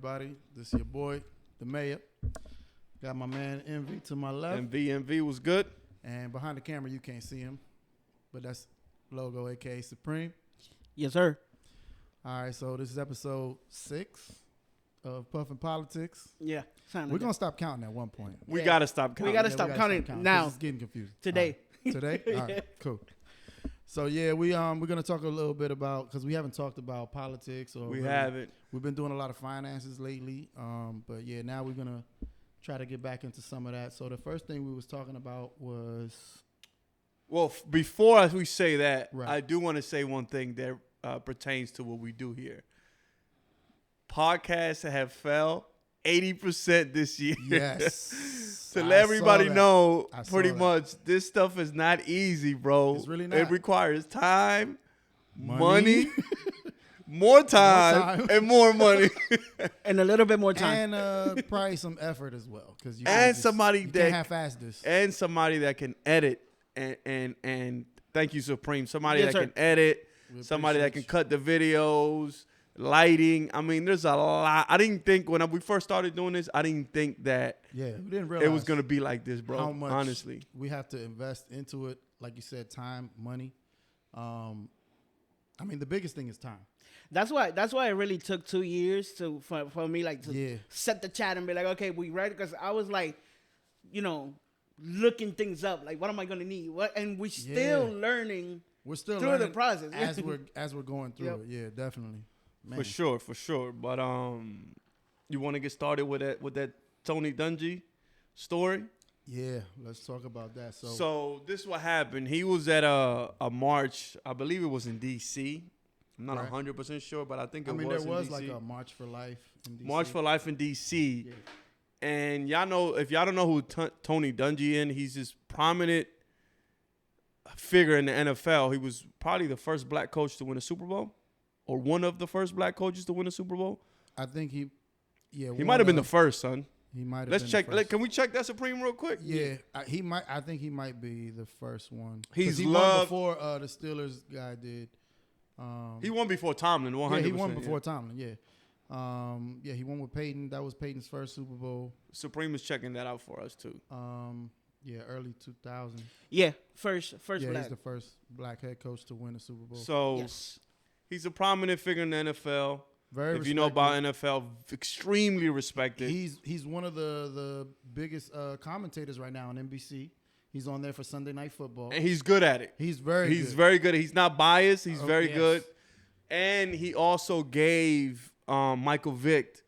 everybody? This is your boy, the mayor. Got my man MV to my left. MV was good. And behind the camera, you can't see him. But that's Logo, a.k.a. Supreme. Yes, sir. All right, so this is episode 6 of Puffin Politics. Yeah. We're going to stop counting at one point. We got to stop counting. We got to stop counting now. It's getting confusing. Today. All right. Today? All right, cool. So, yeah, we're going to talk a little bit about, because we haven't talked about politics. We haven't. We've been doing a lot of finances lately. But, yeah, now we're going to try to get back into some of that. So the first thing we was talking about was... Well, before we say that, right. I do want to say one thing that pertains to what we do here. Podcasts have fell 80% this year. Yes. To let everybody know, pretty that. much, this stuff is not easy, bro. It's really not. It requires time, money more time, and more money. And a little bit more time. And probably some effort as well. You can't half-ass this. And somebody that can edit. And thank you, Supreme. Somebody yes, that sir. can edit. Somebody that can cut the videos. Lighting. I mean, there's a lot. I didn't think when we first started doing this, I didn't think that we didn't realize it was going to be like this, bro. How much honestly, we have to invest into it. Like you said, time, money. I mean, the biggest thing is time. That's why it really took 2 years for me to set the chat and be like, okay, we ready? Because I was like, looking things up. Like, what am I going to need? What? And we're still learning. We're still through the process as we're going through it. Yeah, definitely. Man. For sure. But you want to get started with that Tony Dungy story? Yeah, let's talk about that. So this is what happened. He was at a march. I believe it was in D.C. I'm not 100% sure, but I think it was in D.C. there was like a March for Life in D.C. March for Life in D.C. Yeah. And y'all know, if y'all don't know who Tony Dungy is, he's this prominent figure in the NFL. He was probably the first black coach to win a Super Bowl, or one of the first black coaches to win a Super Bowl. I think he might have been the first, son. He might have. Let's been check. The first. Can we check that, Supreme, real quick? Yeah, he might. I think he might be the first one. He won before the Steelers guy did. He won before Tomlin. 100%. Yeah, he won before Tomlin. Yeah. He won with Peyton. That was Peyton's first Super Bowl. Supreme is checking that out for us too. Early 2000. Yeah, first Yeah, black. he's the first black head coach to win a Super Bowl. So he's a prominent figure in the NFL. Very if you know about NFL, extremely respected. He's one of the biggest commentators right now on NBC. He's on there for Sunday Night Football. And he's good at it. He's very good. He's not biased. He's very good. And he also gave Michael Vick,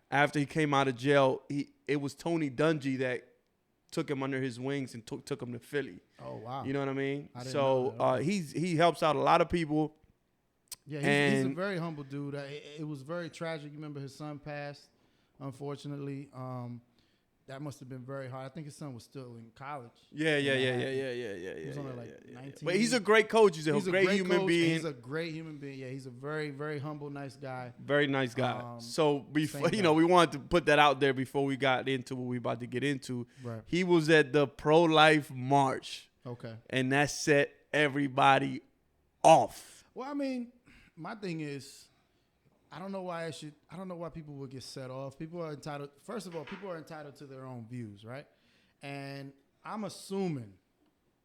after he came out of jail, it was Tony Dungy that took him under his wings and took him to Philly. Oh, wow. You know what I mean? I didn't know that. He helps out a lot of people. Yeah, he's a very humble dude. It was very tragic. You remember his son passed, unfortunately. That must have been very hard. I think his son was still in college. Yeah. He was only like 19. But he's a great coach. He's a great human being. He's a great human being. Yeah, he's a very, very humble, nice guy. Very nice guy. So before we wanted to put that out there before we got into what we about to get into. Right. He was at the pro-life march. Okay. And that set everybody off. Well, I mean, my thing is, I don't know why people would get set off. People are entitled. First of all, people are entitled to their own views, right? And I'm assuming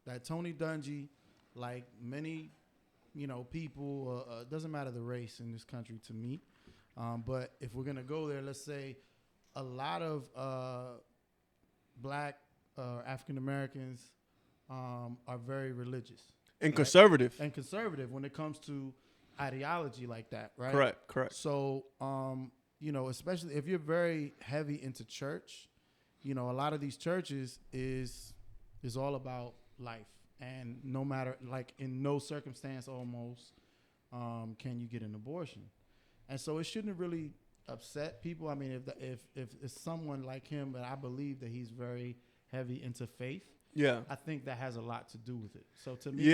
that Tony Dungy, like many, people, doesn't matter the race in this country to me. But if we're gonna go there, let's say a lot of black African Americans are very religious and conservative. And conservative when it comes to ideology like that, right? Correct. So, especially if you're very heavy into church, a lot of these churches is all about life, and no matter, like, in no circumstance almost can you get an abortion, and so it shouldn't really upset people. I mean, if it's someone like him, but I believe that he's very heavy into faith. Yeah, I think that has a lot to do with it. So to me,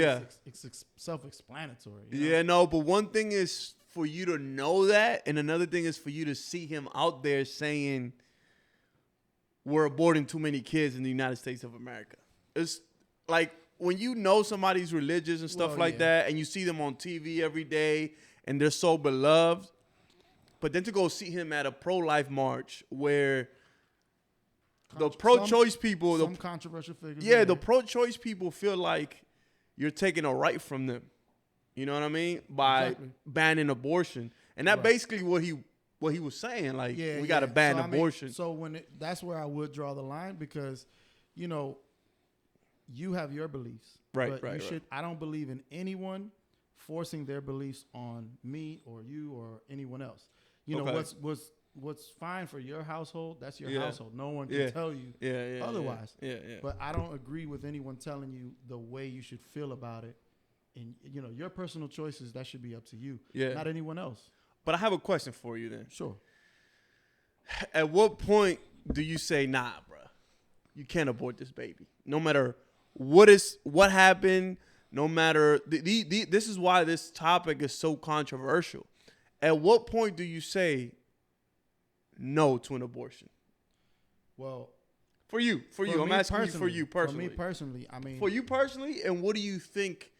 it's self-explanatory. No, but one thing is for you to know that, and another thing is for you to see him out there saying we're aborting too many kids in the United States of America. It's like when you know somebody's religious and stuff that, and you see them on TV every day, and they're so beloved. but then to go see him at a pro-life march where the Some pro-choice people, some controversial figures. yeah, the pro-choice people feel like you're taking a right from them. You know what I mean? By Exactly. banning abortion, and that Right. basically what he was saying. Like, Yeah, we got to ban So, I mean, abortion. so that's where I would draw the line because, you know, you have your beliefs, Right, But right, you should. I don't believe in anyone forcing their beliefs on me or you or anyone else. You know, Okay. what's fine for your household, that's your Yeah. household. No one can Yeah. tell you yeah, otherwise. Yeah. But I don't agree with anyone telling you the way you should feel about it. And you know, your personal choices, that should be up to you, Yeah. not anyone else. But I have a question for you then. Sure. At what point do you say, nah, bruh, you can't abort this baby? No matter what happened, no matter this is why this topic is so controversial. At what point do you say no to an abortion? Well, For you. I'm me asking you for you personally. For me personally, I mean, For you personally, and what do you think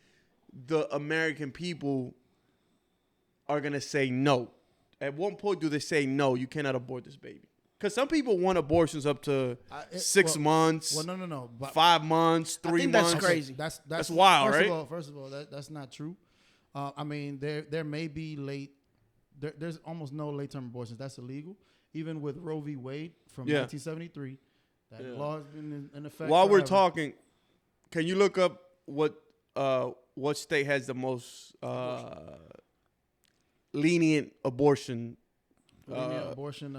the American people are gonna say no? At what point do they say no? You cannot abort this baby. Because some people want abortions up to 6 months, Well, no. But 5 months, 3 think months. that's crazy. That's wild, right? First of all, that's not true. I mean, there may be there's almost no late term abortions. That's illegal. Even with Roe v. Wade from 1973, that law has been in effect. While we're forever. talking, can you look up what state has the most lenient abortion abortion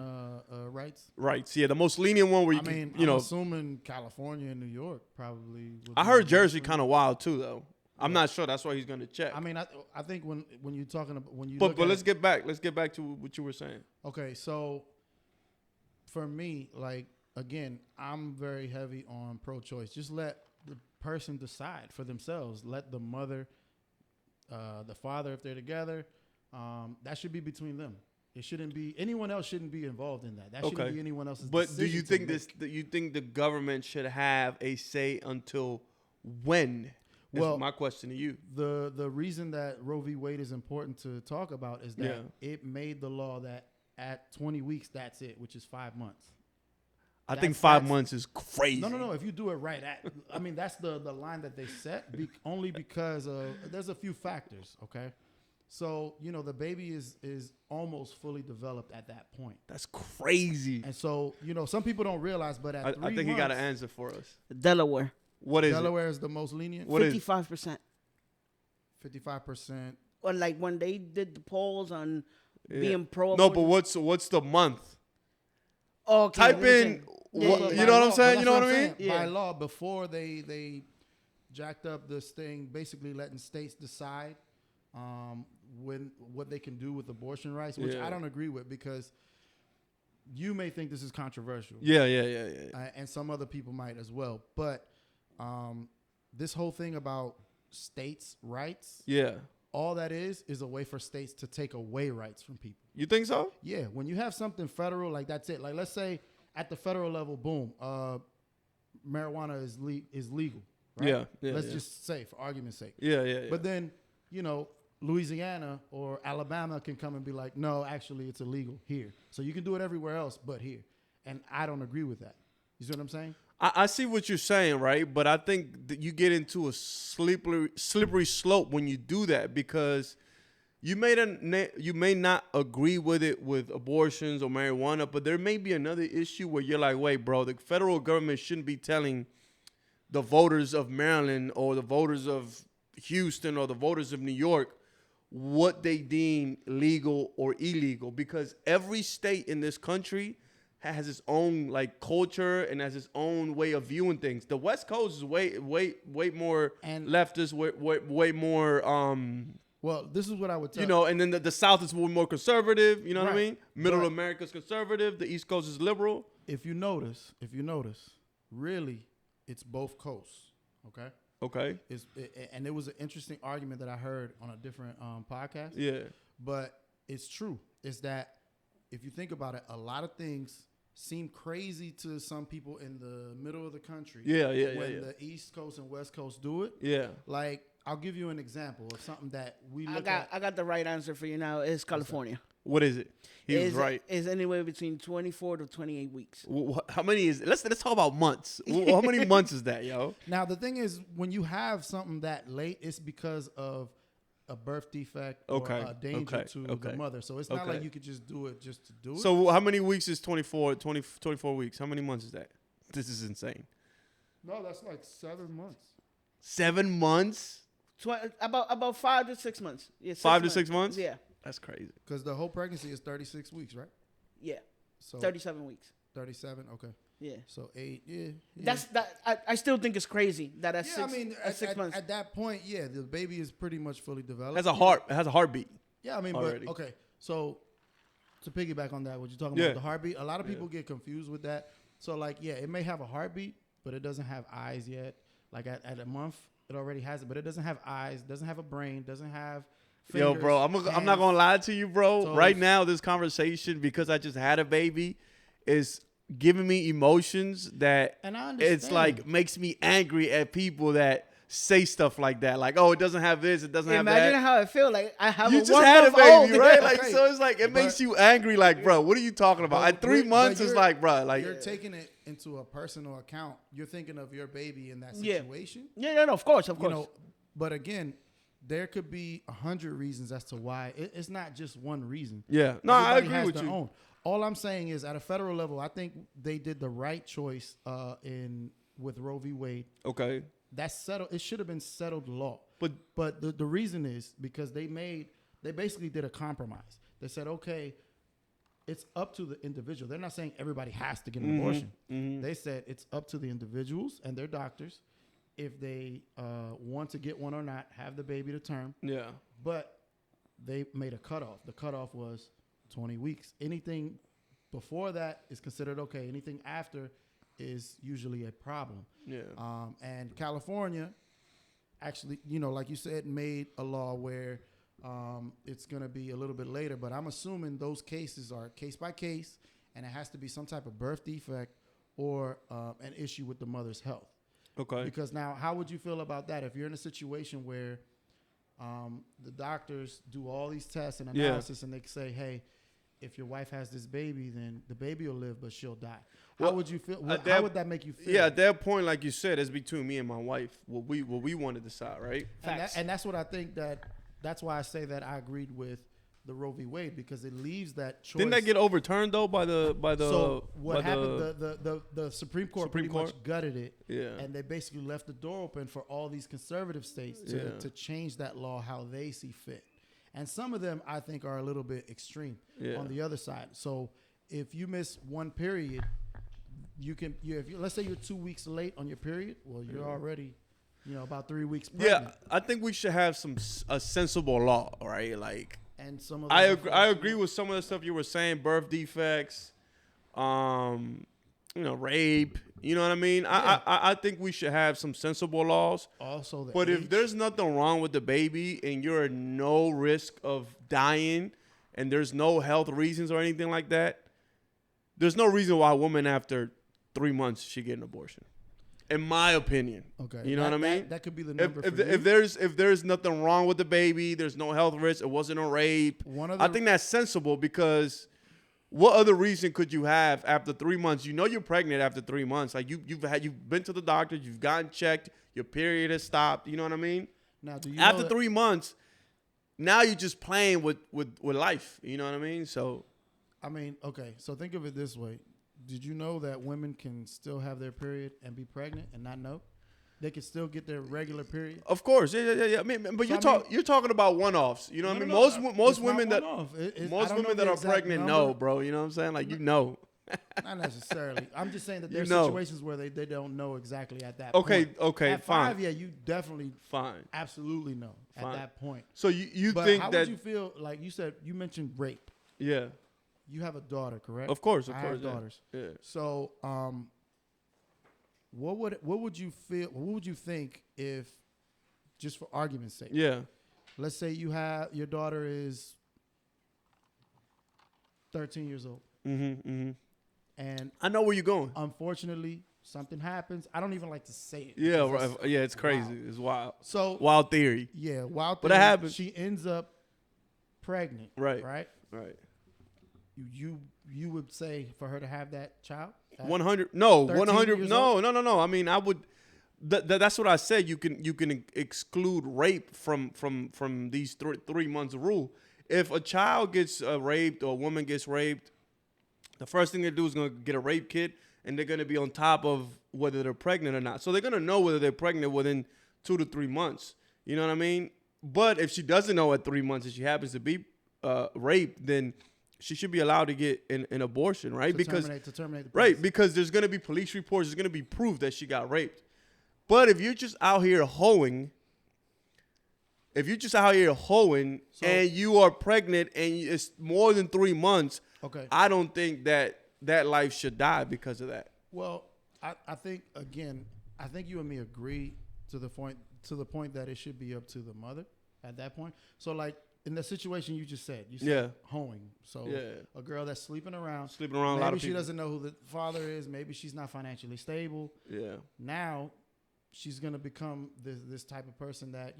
rights? rights? Yeah, the most lenient one where you I mean, can, you know. I'm assuming California and New York probably. I heard Jersey kind of wild too, though. I'm not sure. That's why he's gonna check. I mean, I think when you're talking about But let's get back to what you were saying. Okay, so for me, like, again, I'm very heavy on pro-choice. Just let the person decide for themselves. Let the mother, the father, if they're together, that should be between them. It shouldn't be anyone else. Shouldn't be involved in that. That shouldn't be anyone else's. But do you decision think to make. you think the government should have a say until when? Well, my question to you. The reason that Roe v. Wade is important to talk about is that it made the law that at 20 weeks, that's it, which is 5 months. I think 5 months is crazy. No. If you do it right, I mean, that's the line that they set only because there's a few factors. Okay, so you know the baby is almost fully developed at that point. That's crazy. And so you know some people don't realize, but at 3 months, I think he got an answer for us. Delaware. What is Delaware is the most lenient. What 55%. 55%. Or like when they did the polls on being pro. No, but what's the month? Okay, Type in. You know what I'm saying? You know what I mean? Yeah. By law, before they jacked up this thing, basically letting states decide what they can do with abortion rights, which I don't agree with because you may think this is controversial. Yeah. And some other people might as well. But this whole thing about states' rights, all that is a way for states to take away rights from people. You think so? Yeah. When you have something federal, like that's it. Like let's say at the federal level, boom, marijuana is legal. Right? Yeah. Let's just say, for argument's sake. Yeah. But then, you know, Louisiana or Alabama can come and be like, no, actually, it's illegal here. So you can do it everywhere else but here. And I don't agree with that. You see what I'm saying? I see what you're saying, right? But I think that you get into a slippery slope when you do that because you may not agree with it with abortions or marijuana, but there may be another issue where you're like, wait, bro, the federal government shouldn't be telling the voters of Maryland or the voters of Houston or the voters of New York what they deem legal or illegal because every state in this country has its own like culture and has its own way of viewing things. The West Coast is way more leftist, way more well, this is what I would tell you know, and then the South is more conservative, you know what I Right. mean? Middle America's conservative, the East Coast is liberal. If you notice, really it's both coasts, okay? Okay. And it was an interesting argument that I heard on a different podcast. Yeah. But it's true. It's that if you think about it, a lot of things seem crazy to some people in the middle of the country. When the East Coast and West Coast do it. Yeah. Like, I'll give you an example of something that we look I got the right answer for you now. It's California. What is it? He was right. It's anywhere between 24 to 28 weeks. How many is? Let's talk about months. How many months is that, yo? Now the thing is, when you have something that late, it's because of a birth defect or a danger to the mother. So it's not like you could just do it just to do it. So how many weeks is 24 weeks? How many months is that? This is insane. No, that's like 7 months. 7 months? About 5 to 6 months. Yeah, 5 to 6 months? Yeah. That's crazy. Because the whole pregnancy is 36 weeks, right? Yeah. So 37 weeks. 37, okay. Yeah. So 8, yeah. That's that. I still think it's crazy that at Yeah, 6, I mean, at 6 months. At that point, yeah, the baby is pretty much fully developed. It has a heartbeat. Yeah, I mean, already. but okay. So to piggyback on that, what you're talking about, the heartbeat, a lot of people get confused with that. So like, yeah, it may have a heartbeat, but it doesn't have eyes yet. Like at a month, it already has it, but it doesn't have eyes, doesn't have a brain, doesn't have fingers. Yo, bro, I'm not gonna lie to you, bro. Toes. Right now, this conversation, because I just had a baby, is giving me emotions that And I understand. it's like makes me angry at people that say stuff like that. Like, oh, it doesn't have this, it doesn't have that. Imagine how it feels. Like I have You a just 1 had a month baby, old. right? Like, Okay. so it's like it makes you angry. Like, bro, what are you talking about? At 3 months, it's like, bro, like you're taking it into a personal account. You're thinking of your baby in that Yeah. situation. Yeah, no, of course. You know, but again, there could be 100 reasons as to why. It's not just one reason. yeah. No, I Everybody agree has with their you. own. All I'm saying is, at a federal level, I think they did the right choice with Roe v. Wade. Okay, That's settled. It should have been settled law. but the reason is because they basically did a compromise. They said, okay, it's up to the individual. They're not saying everybody has to get an abortion. They said it's up to the individuals and their doctors if they want to get one or not, have the baby to term. yeah. But they made a cutoff. The cutoff was 20 weeks. Anything before that is considered okay. Anything after is usually a problem. Yeah. And California actually, like you said, made a law where it's going to be a little bit later. But I'm assuming those cases are case by case, and it has to be some type of birth defect or an issue with the mother's health. Okay. Because now, how would you feel about that if you're in a situation where the doctors do all these tests and analysis and they say, hey, if your wife has this baby, then the baby will live, but she'll die. How would you feel? How would that make you feel? Yeah, at that point, like you said, it's between me and my wife. What we want to decide, right? And that's what I think that's why I say that I agreed with the Roe v. Wade, because it leaves that choice. Didn't that get overturned though by the So what happened? The Supreme Court Supreme pretty much gutted it, Yeah. and they basically left the door open for all these conservative states to change that law how they see fit. And some of them I think are a little bit extreme on the other side. So if you miss one period, let's say you're 2 weeks late on your period, well, you're already about 3 weeks pregnant. Yeah, I think we should have a sensible law, right? Like. And some of I agree with some of the stuff you were saying, birth defects, rape. You know what I mean? Yeah. I think we should have some sensible laws. Also, But if there's nothing wrong with the baby and you're at no risk of dying and there's no health reasons or anything like that, there's no reason why a woman after 3 months should get an abortion. In my opinion. Okay. You know what I mean? That could be the number if there's nothing wrong with the baby, there's no health risk, it wasn't a rape. I think that's sensible, because what other reason could you have after 3 months? You know you're pregnant after 3 months. Like you've been to the doctor, you've gotten checked, your period has stopped. You know what I mean? Now, do you after 3 months, now you're just playing with life. You know what I mean? So, I mean, okay. So think of it this way. Did you know that women can still have their period and be pregnant and not know? They can still get their regular period. Of course, yeah. I mean, but you're talking about one-offs. You know what I mean? Most women that are pregnant know, bro. You know what I'm saying? Like, Not necessarily. I'm just saying that there's situations where they don't know exactly at that point. Okay, at fine. 5, yeah, you definitely absolutely know fine. At that point. So you but think how that? Would you feel? Like you said, you mentioned rape. Yeah. You have a daughter, correct? Of course. I have daughters. Yeah. So, what would you feel? What would you think if, just for argument's sake? Yeah. Let's say your daughter is 13 years old. And I know where you're going. unfortunately, something happens. I don't even like to say it. Yeah, because right. Yeah, it's crazy. wild. It's wild. So Wild theory. yeah, wild. But that thing, happens. She ends up pregnant. Right. Right. Right. You would say for her to have that child. At 100. No, 13 100. years No, old? no. I mean, I would. That's what I said. You can exclude rape from these 3 months rule. If a child gets raped or a woman gets raped, the first thing they do is going to get a rape kit, and they're going to be on top of whether they're pregnant or not. So they're going to know whether they're pregnant within 2 to 3 months. You know what I mean? But if she doesn't know at 3 months and she happens to be raped, then she should be allowed to get an abortion, right? To terminate the right, pregnancy. because there's going to be police reports. There's going to be proof that she got raped. But if you're just out here hoeing, and you are pregnant and it's more than 3 months, Okay. I don't think that life should die because of that. Well, I think again, I think you and me agree to the point that it should be up to the mother at that point. So like in the situation you just said, hoeing. So a girl that's sleeping around A lot maybe of people. she doesn't know who the father is. Maybe she's not financially stable. Yeah. Now she's gonna become this type of person that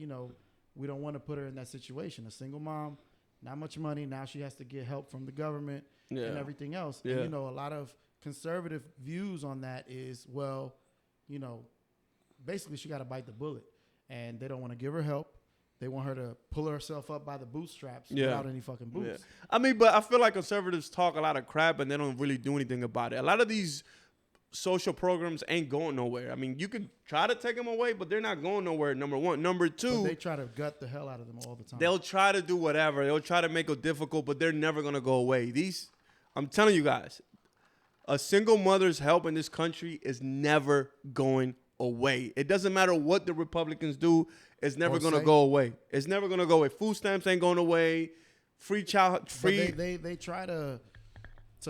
we don't want to put her in that situation. A single mom, not much money. Now she has to get help from the government and everything else. Yeah. And, a lot of conservative views on that is, well, basically she got to bite the bullet, and they don't want to give her help. They want her to pull herself up by the bootstraps without any fucking boots. Yeah. I mean, but I feel like conservatives talk a lot of crap and they don't really do anything about it. A lot of these social programs ain't going nowhere. I mean, you could try to take them away, but they're not going nowhere, number one. Number two, But they try to gut the hell out of them all the time. they'll try to do whatever. They'll try to make it difficult, but they're never going to go away. I'm telling you guys, a single mother's help in this country is never going away. It doesn't matter what the Republicans do. It's never going to go away. It's never going to go away. Food stamps ain't going away. Free. But they try to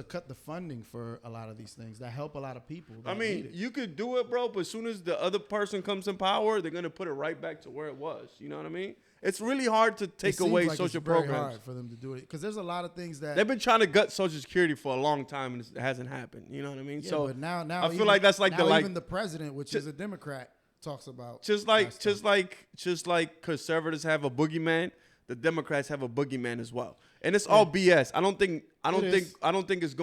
cut the funding for a lot of these things that help a lot of people. I mean, you could do it, bro, but as soon as the other person comes in power, they're going to put it right back to where it was. You know what I mean? It's really hard to take away social programs. It's very hard for them to do it because there's a lot of things that they've been trying to gut Social Security for a long time and it hasn't happened. You know what I mean? Yeah, so but now I feel like that's like even the president, which is a Democrat, talks about just like conservatives have a boogeyman, the Democrats have a boogeyman as well, and it's all BS. I don't think it's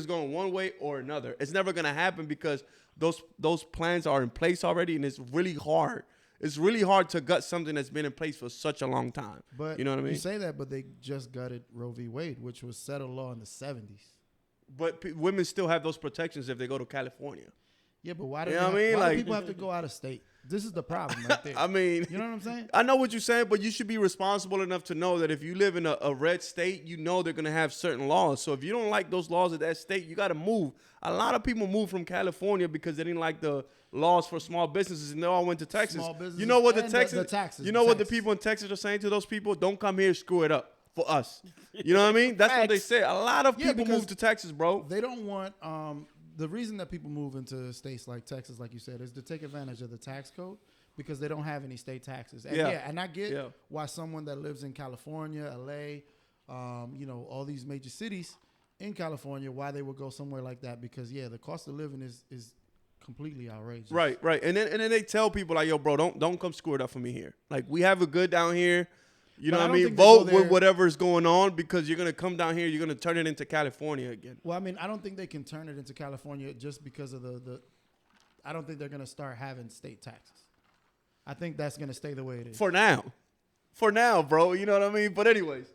going one way or another. It's never gonna happen because those plans are in place already, and it's really hard. It's really hard to gut something that's been in place for such a long time. But you know what I mean? You say that, but they just gutted Roe v. Wade, which was settled law in the 70s. But women still have those protections if they go to California. Yeah, but why do people have to go out of state? This is the problem right there. I mean, you know what I'm saying? I know what you're saying, but you should be responsible enough to know that if you live in a red state, you know they're going to have certain laws. So if you don't like those laws of that state, you got to move. A lot of people moved from California because they didn't like the laws for small businesses, and they all went to Texas. Small businesses, you know what the taxes. You know what the people in Texas are saying to those people? Don't come here, screw it up for us. You know what I mean? That's what they say. A lot of people move to Texas, bro. They don't want the reason that people move into states like Texas, like you said, is to take advantage of the tax code because they don't have any state taxes. And and I get why someone that lives in California, LA, all these major cities in California, why they would go somewhere like that because the cost of living is completely outrageous. Right. And then they tell people like, yo, bro, don't come screw it up for me here. Like, we have it good down here. You know what I mean? Vote with whatever's going on because you're going to come down here. You're going to turn it into California again. Well, I mean, I don't think they can turn it into California just because of I don't think they're going to start having state taxes. I think that's going to stay the way it is. For now, bro. You know what I mean? But anyways,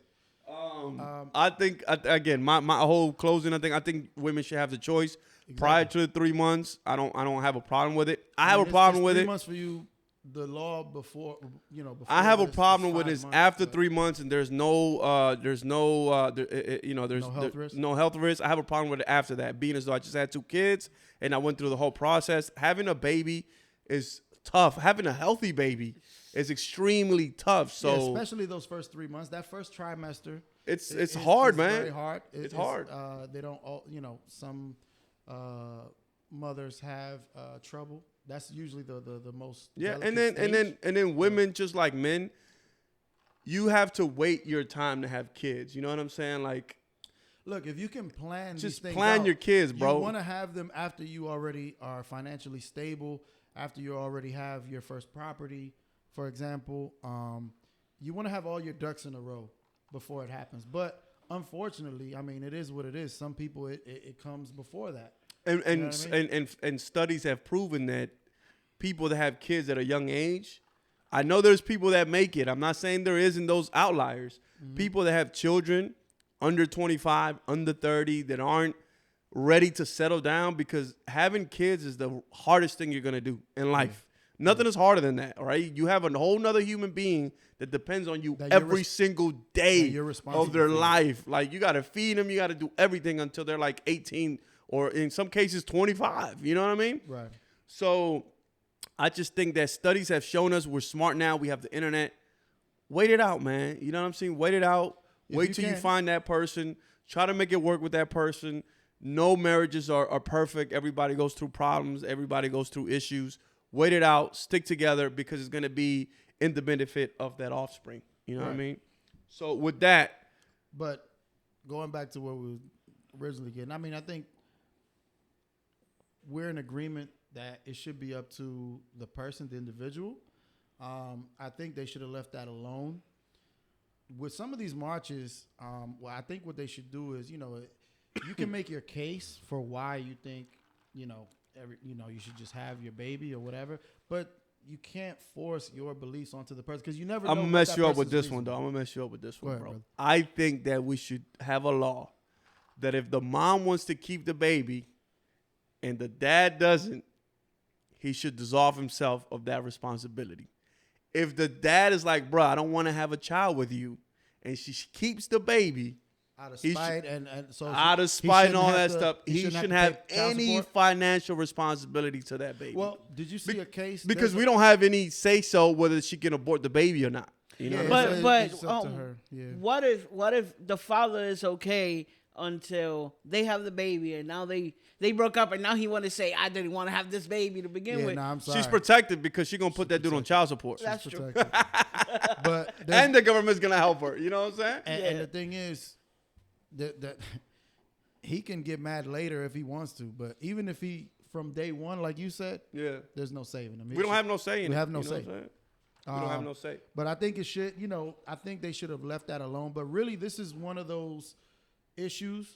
I think, again, my whole closing, I think women should have the choice. Exactly. Prior to the 3 months, I don't have a problem with it. I have a problem with it. 3 months for you. The law before, before I have a problem with is it after 3 months and there's no health risk. I have a problem with it after that, being as though I just had 2 kids and I went through the whole process. Having a baby is tough. Having a healthy baby is extremely tough. So especially those first 3 months, that first trimester, it's hard, man. Very hard. It's hard. They don't all, some mothers have trouble. That's usually the most and then women, just like men, you have to wait your time to have kids. You know what I'm saying? Like Look, if you can plan these Just things plan out, your kids, bro. You want to have them after you already are financially stable, after you already have your first property, for example. You want to have all your ducks in a row before it happens. But unfortunately, I mean, it is what it is. Some people, it comes before that. And You know what I mean? and studies have proven that people that have kids at a young age, I know there's people that make it. I'm not saying there isn't those outliers. Mm-hmm. People that have children under 25, under 30 that aren't ready to settle down, because having kids is the hardest thing you're going to do in life. Nothing is harder than that, all right? You have a whole nother human being that depends on you every single day you're of their life. Like, you got to feed them. You got to do everything until they're like 18 or in some cases 25. You know what I mean? Right. So I just think that studies have shown us we're smart now. We have the internet. Wait it out, man. You know what I'm saying? Wait it out. Wait till you find that person. Try to make it work with that person. No marriages are perfect. Everybody goes through problems. Everybody goes through issues. Wait it out. Stick together, because it's going to be in the benefit of that offspring. You know what I mean? So with that. But going back to what we were originally getting, I mean, I think we're in agreement that it should be up to the person, the individual. I think they should have left that alone. With some of these marches, well, I think what they should do is, you can make your case for why you think, you should just have your baby or whatever, but you can't force your beliefs onto the person, because you never know. I'm going to mess you up with this one, though. I'm going to mess you up with this one, ahead, bro. brother. I think that we should have a law that if the mom wants to keep the baby and the dad doesn't, he should dissolve himself of that responsibility. If the dad is like, bro, I don't want to have a child with you, and she keeps the baby, out of spite out of spite and all that stuff, he shouldn't have pay child any support? financial responsibility to that baby. Well, did you see a case? Because we don't have any say so whether she can abort the baby or not. You know, it's up to her. Yeah. What if the father is okay until they have the baby, and now they broke up, and now he want to say, I didn't want to have this baby to begin with. Nah, I'm sorry. she's protected because she's gonna put that dude on child support. That's true. But And the government's gonna help her. You know what I'm saying? and the thing is that he can get mad later if he wants to, but even if he from day one, like you said, there's no saving him. We don't have no say in it. We have no You know say. what I'm saying? We don't have no say. But I think it should, I think they should have left that alone. But really, this is one of those issues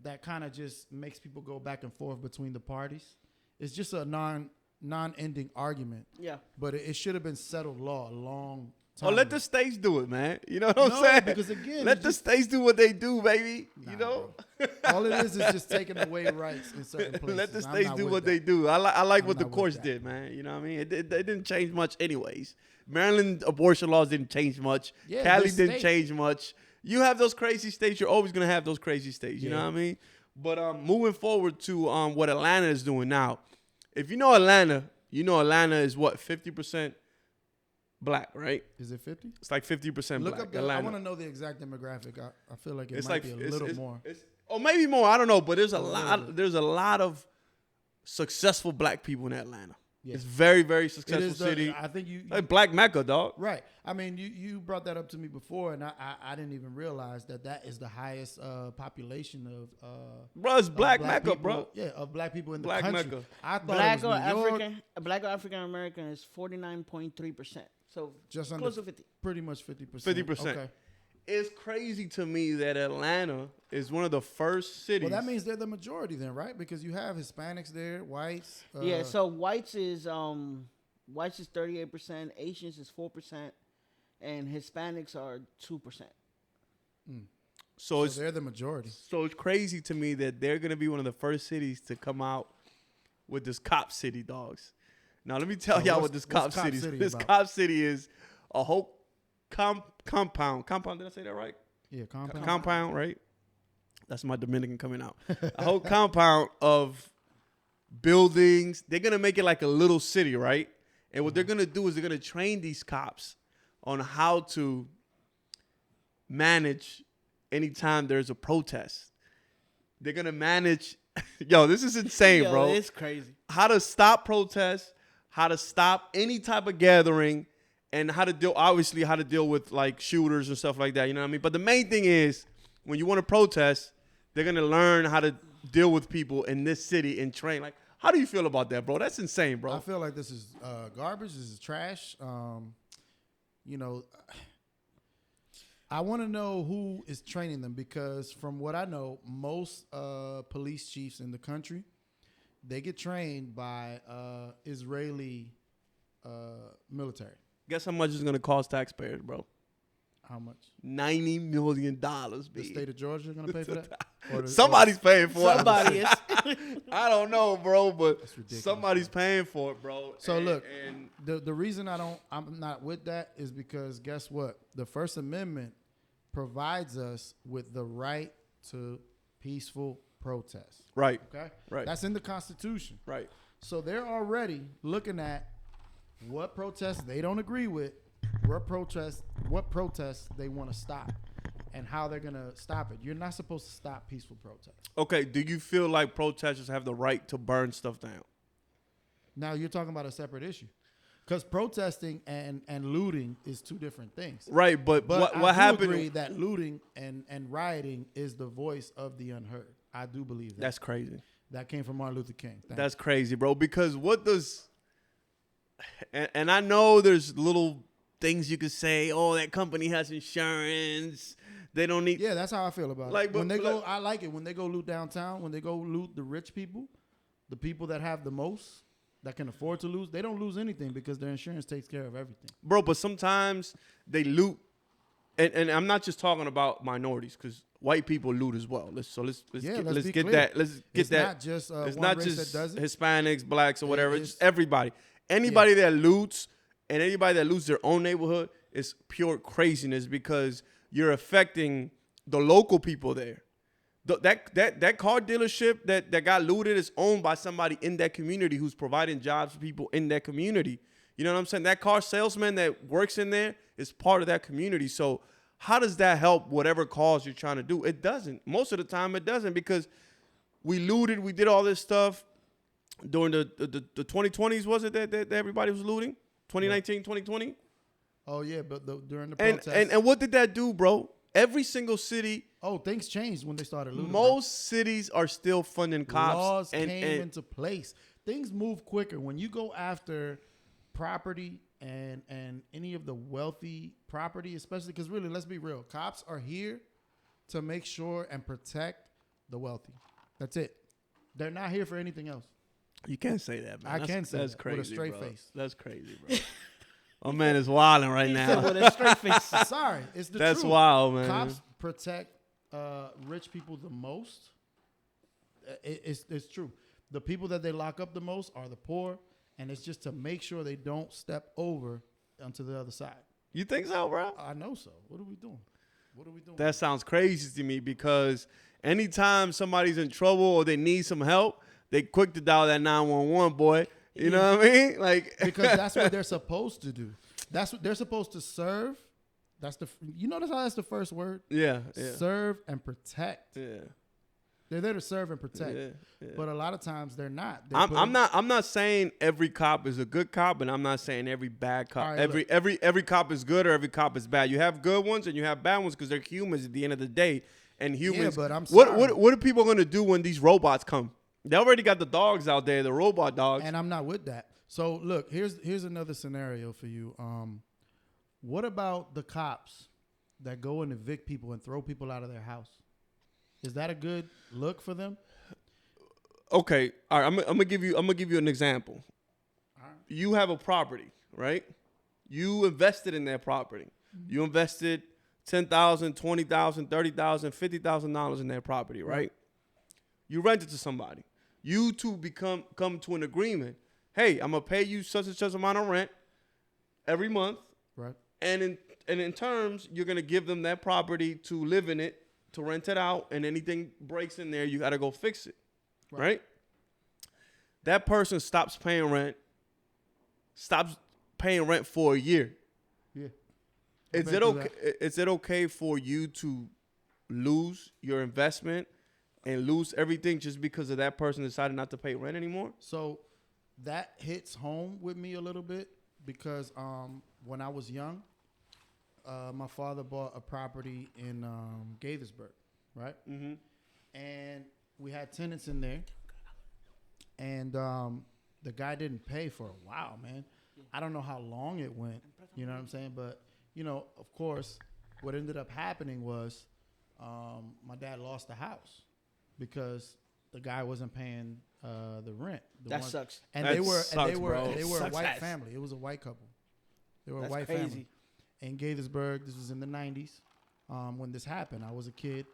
that kind of just makes people go back and forth between the parties. It's just a non-ending argument. Yeah. But it should have been settled law a long time Let ago. the states do it, man. You know what I'm saying? Because again, let the states do what they do, baby. You know? All it is just taking away rights in certain places. Let the states do what they do. I like what the courts did, man. You know what I mean? It didn't change much anyways. Maryland abortion laws didn't change much. Yeah, Cali the didn't state- change much. You have those crazy states. You're always going to have those crazy states. You know what I mean? But moving forward to what Atlanta is doing now. If you know Atlanta is what, 50% black, right? Is it 50? It's like 50% Look black. up. I Atlanta. want to know the exact demographic. I feel like It's might like be a little more. Or maybe more. I don't know. But there's a little lot. bit. There's a lot of successful black people in Atlanta. Yeah. It's very, very It successful is city. I think you Like Black Mecca, dog. right. I mean, you brought that up to me before, and I didn't even realize that is the highest population of Bro, it's Black black Mecca, people, bro. Yeah, of black people in the Black country. Mecca. I thought Black it or was New York, African, Black or African American is 49.3%. So just under close to 50. pretty much 50%. 50%. Okay. It's crazy to me that Atlanta is one of the first cities. Well, that means they're the majority then, right? Because you have Hispanics there, whites. Yeah. So whites is 38%, Asians is 4%, and Hispanics are 2%. so they're the majority. So it's crazy to me that they're gonna be one of the first cities to come out with this cop city, dogs. Now let me tell y'all what this cop city is. This about? cop city is a whole compound. Compound, did I say that right? Yeah, compound. Compound, right? That's my Dominican coming out. A whole compound of buildings. They're gonna make it like a little city, right? And what they're gonna do is they're gonna train these cops on how to manage anytime there's a protest. They're gonna manage. Yo, this is insane, bro. It's crazy. How to stop protests, how to stop any type of gathering, and how to deal with like shooters and stuff like that. You know what I mean? But the main thing is when you want to protest, They're gonna learn how to deal with people in this city and train. Like, how do you feel about that, bro? That's insane, bro. I feel like this is garbage. This is trash. You know, I want to know who is training them because from what I know, most police chiefs in the country, they get trained by Israeli military. Guess how much it's gonna cost taxpayers, bro? How much? $90 million. The state of Georgia going to pay for that? Somebody's paying for it. Somebody is. I don't know, bro, but ridiculous, somebody's paying for it, bro. So look, and the reason I'm not with that is because guess what? The First Amendment provides us with the right to peaceful protest. right, Okay? Right. That's in the Constitution. right. So they're already looking at what protests they don't agree with, what protests they want to stop, and how they're going to stop it. You're not supposed to stop peaceful protests. Okay, do you feel like protesters have the right to burn stuff down? Now you're talking about a separate issue. Because protesting and looting is two different things. Right, but But what I do happened? agree that looting and rioting is the voice of the unheard. I do believe that. That's crazy. That came from Martin Luther King. Thank That's crazy, bro. Because what does? And I know there's little things you could say. Oh, that company has insurance. They don't need. Yeah, that's how I feel about Like, it. When but- they go, like- I like it when they go loot downtown. When they go loot the rich people, the people that have the most, that can afford to lose, they don't lose anything because their insurance takes care of everything. Bro, but sometimes they loot, and I'm not just talking about minorities because white people loot as well. Let's Yeah, get, let's let's be get clear. that. Let's get It's that. not just it's one not race just that does it. Hispanics, blacks, or whatever. It's It's- just everybody. Anybody that loots and anybody that loots their own neighborhood is pure craziness because you're affecting the local people there. That car dealership that got looted is owned by somebody in that community who's providing jobs for people in that community. You know what I'm saying? That car salesman that works in there is part of that community. So how does that help whatever cause you're trying to do? It doesn't. Most of the time it doesn't because we looted, we did all this stuff during the 2020s, was it that everybody was looting? 2019, 2020? Oh yeah, but during the And, protests, and what did that do, bro? Every single city, things changed when they started looting. most cities are still funding cops. Laws and, came into place. Things move quicker when you go after property and any of the wealthy property, especially because really, let's be real, cops are here to make sure and protect the wealthy. That's it. They're not here for anything else. You can't say that, man. I can say that's that crazy, with a straight bro. face. That's crazy, bro. My man is wilding right He said now. with a straight face. Sorry, it's the That's truth. wild, man. Cops protect rich people the most. It's true. The people that they lock up the most are the poor, and it's just to make sure they don't step over onto the other side. You think so, bro? I know so. What are we doing? What are we doing? That sounds crazy to me because anytime somebody's in trouble or they need some help, they quick to dial that 911, boy. You know what I mean? Like because that's what they're supposed to do. That's what they're supposed to serve. That's you notice how that's the first word? yeah. Serve and protect. Yeah. They're there to serve and protect. Yeah. But a lot of times they're not. I'm not saying every cop is a good cop, and I'm not saying every bad cop. All right, every cop is good or every cop is bad. You have good ones and you have bad ones because they're humans at the end of the day. And humans. Yeah, but I'm what sorry. what are people gonna do when these robots come? They already got the dogs out there, the robot dogs. And I'm not with that. So look, here's another scenario for you. What about the cops that go and evict people and throw people out of their house? Is that a good look for them? Okay, all right. I'm gonna give you an example. All right. You have a property, right? You invested in that property. Mm-hmm. You invested $10,000, $20,000, $30,000, $50,000 in that property, right? You rent it to somebody. You two come to an agreement. Hey, I'm gonna pay you such and such amount of rent every month, Right. and in terms, you're gonna give them that property to live in it, to rent it out, and anything breaks in there, you gotta go fix it, right? That person stops paying rent for a year. Yeah. Is been it through okay? Is it okay for you to lose your investment and lose everything just because of that person decided not to pay rent anymore? So that hits home with me a little bit because when I was young, my father bought a property in Gaithersburg, right? Mm-hmm. and we had tenants in there, and the guy didn't pay for a while, man. I don't know how long it went, you know what I'm saying? But, you know, of course, what ended up happening was my dad lost the house because the guy wasn't paying the rent. That sucks. And That they were sucks, bro. a Sucks white ass. family. It was a white couple. They were That's a white crazy. family. In Gaithersburg, this was in the 90s when this happened. I was a kid.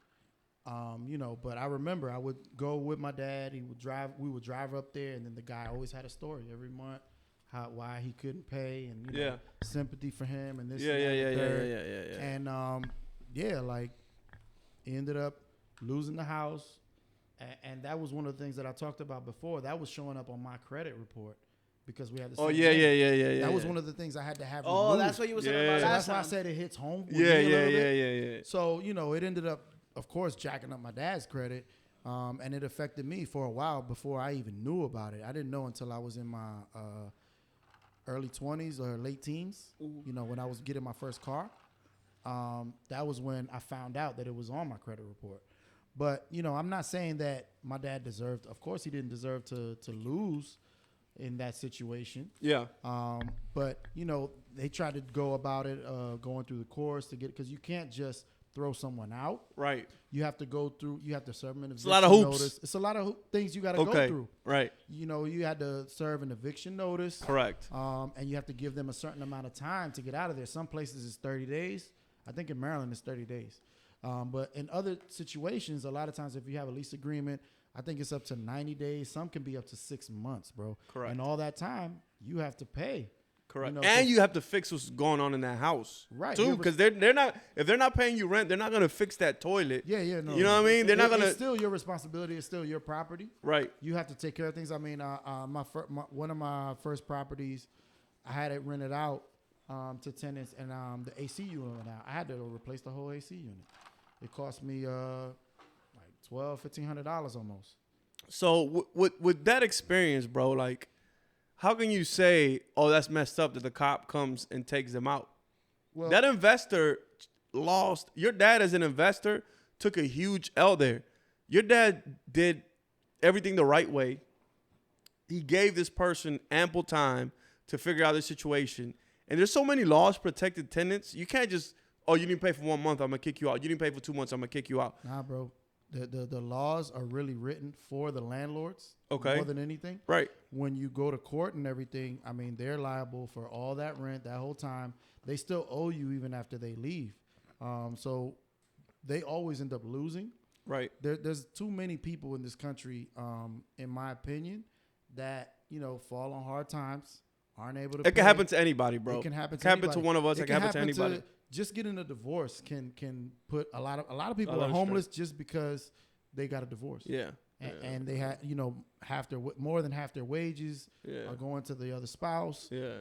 You know, but I remember I would go with my dad. He would drive. We would drive up there, and then the guy always had a story every month, why he couldn't pay, and you know, sympathy for him, and this. and that and the third. And yeah, like he ended up losing the house, and that was one of the things that I talked about before. That was showing up on my credit report because we had the same name. That was one of the things I had to have. Oh, removed. that's what you were saying Yeah. about So last that's why I time. said it hits home. with Yeah, me a yeah, little yeah, bit. yeah. So, you know, it ended up, of course, jacking up my dad's credit, and it affected me for a while before I even knew about it. I didn't know until I was in my early 20s or late teens, you know, when I was getting my first car. That was when I found out that it was on my credit report. But, you know, I'm not saying that my dad deserved, of course he didn't deserve to lose in that situation. Yeah. But, you know, they tried to go about it, going through the course to get, because you can't just throw someone out. Right. You have to go through, you have to serve them an eviction a lot of hoops. notice. It's a lot of things you got to go Okay. through. Right. You know, you had to serve an eviction notice. Correct. And you have to give them a certain amount of time to get out of there. Some places it's 30 days. I think in Maryland it's 30 days. But in other situations, a lot of times if you have a lease agreement, I think it's up to 90 days. Some can be up to 6 months, bro. Correct. And all that time, you have to pay. Correct. You know, and you have to fix what's going on in that house. Right. Too, You're because they're not, if they're not paying you rent, they're not gonna fix that toilet. Yeah, yeah, no. You know what I mean? They're not gonna. It's still your responsibility. It's still your property. Right. You have to take care of things. I mean, one of my first properties, I had it rented out to tenants, and the AC unit went out. I had to replace the whole AC unit. It cost me like $1,200-$1,500 almost. So with that experience, bro, like, how can you say, "Oh, that's messed up," that the cop comes and takes them out? Well, That investor lost. Your dad, as an investor, took a huge L there. Your dad did everything the right way. He gave this person ample time to figure out the situation. And there's so many laws protected tenants. You can't just, "Oh, you didn't pay for 1 month, I'm gonna kick you out. You didn't pay for 2 months, I'm gonna kick you out." nah, bro. The laws are really written for the landlords. Okay. More than anything. Right. When you go to court and everything, I mean, they're liable for all that rent that whole time. They still owe you even after they leave. So they always end up losing. Right. There's too many people in this country, in my opinion, that, you know, fall on hard times, aren't able to It pay. can happen to anybody, bro. It can happen It to can happen anybody. to one of us. It It can happen to anybody. Just getting a divorce can put a lot of people lot are of homeless just because they got a divorce. Yeah. And they had, you know, more than half their wages Yeah. are going to the other spouse, Yeah.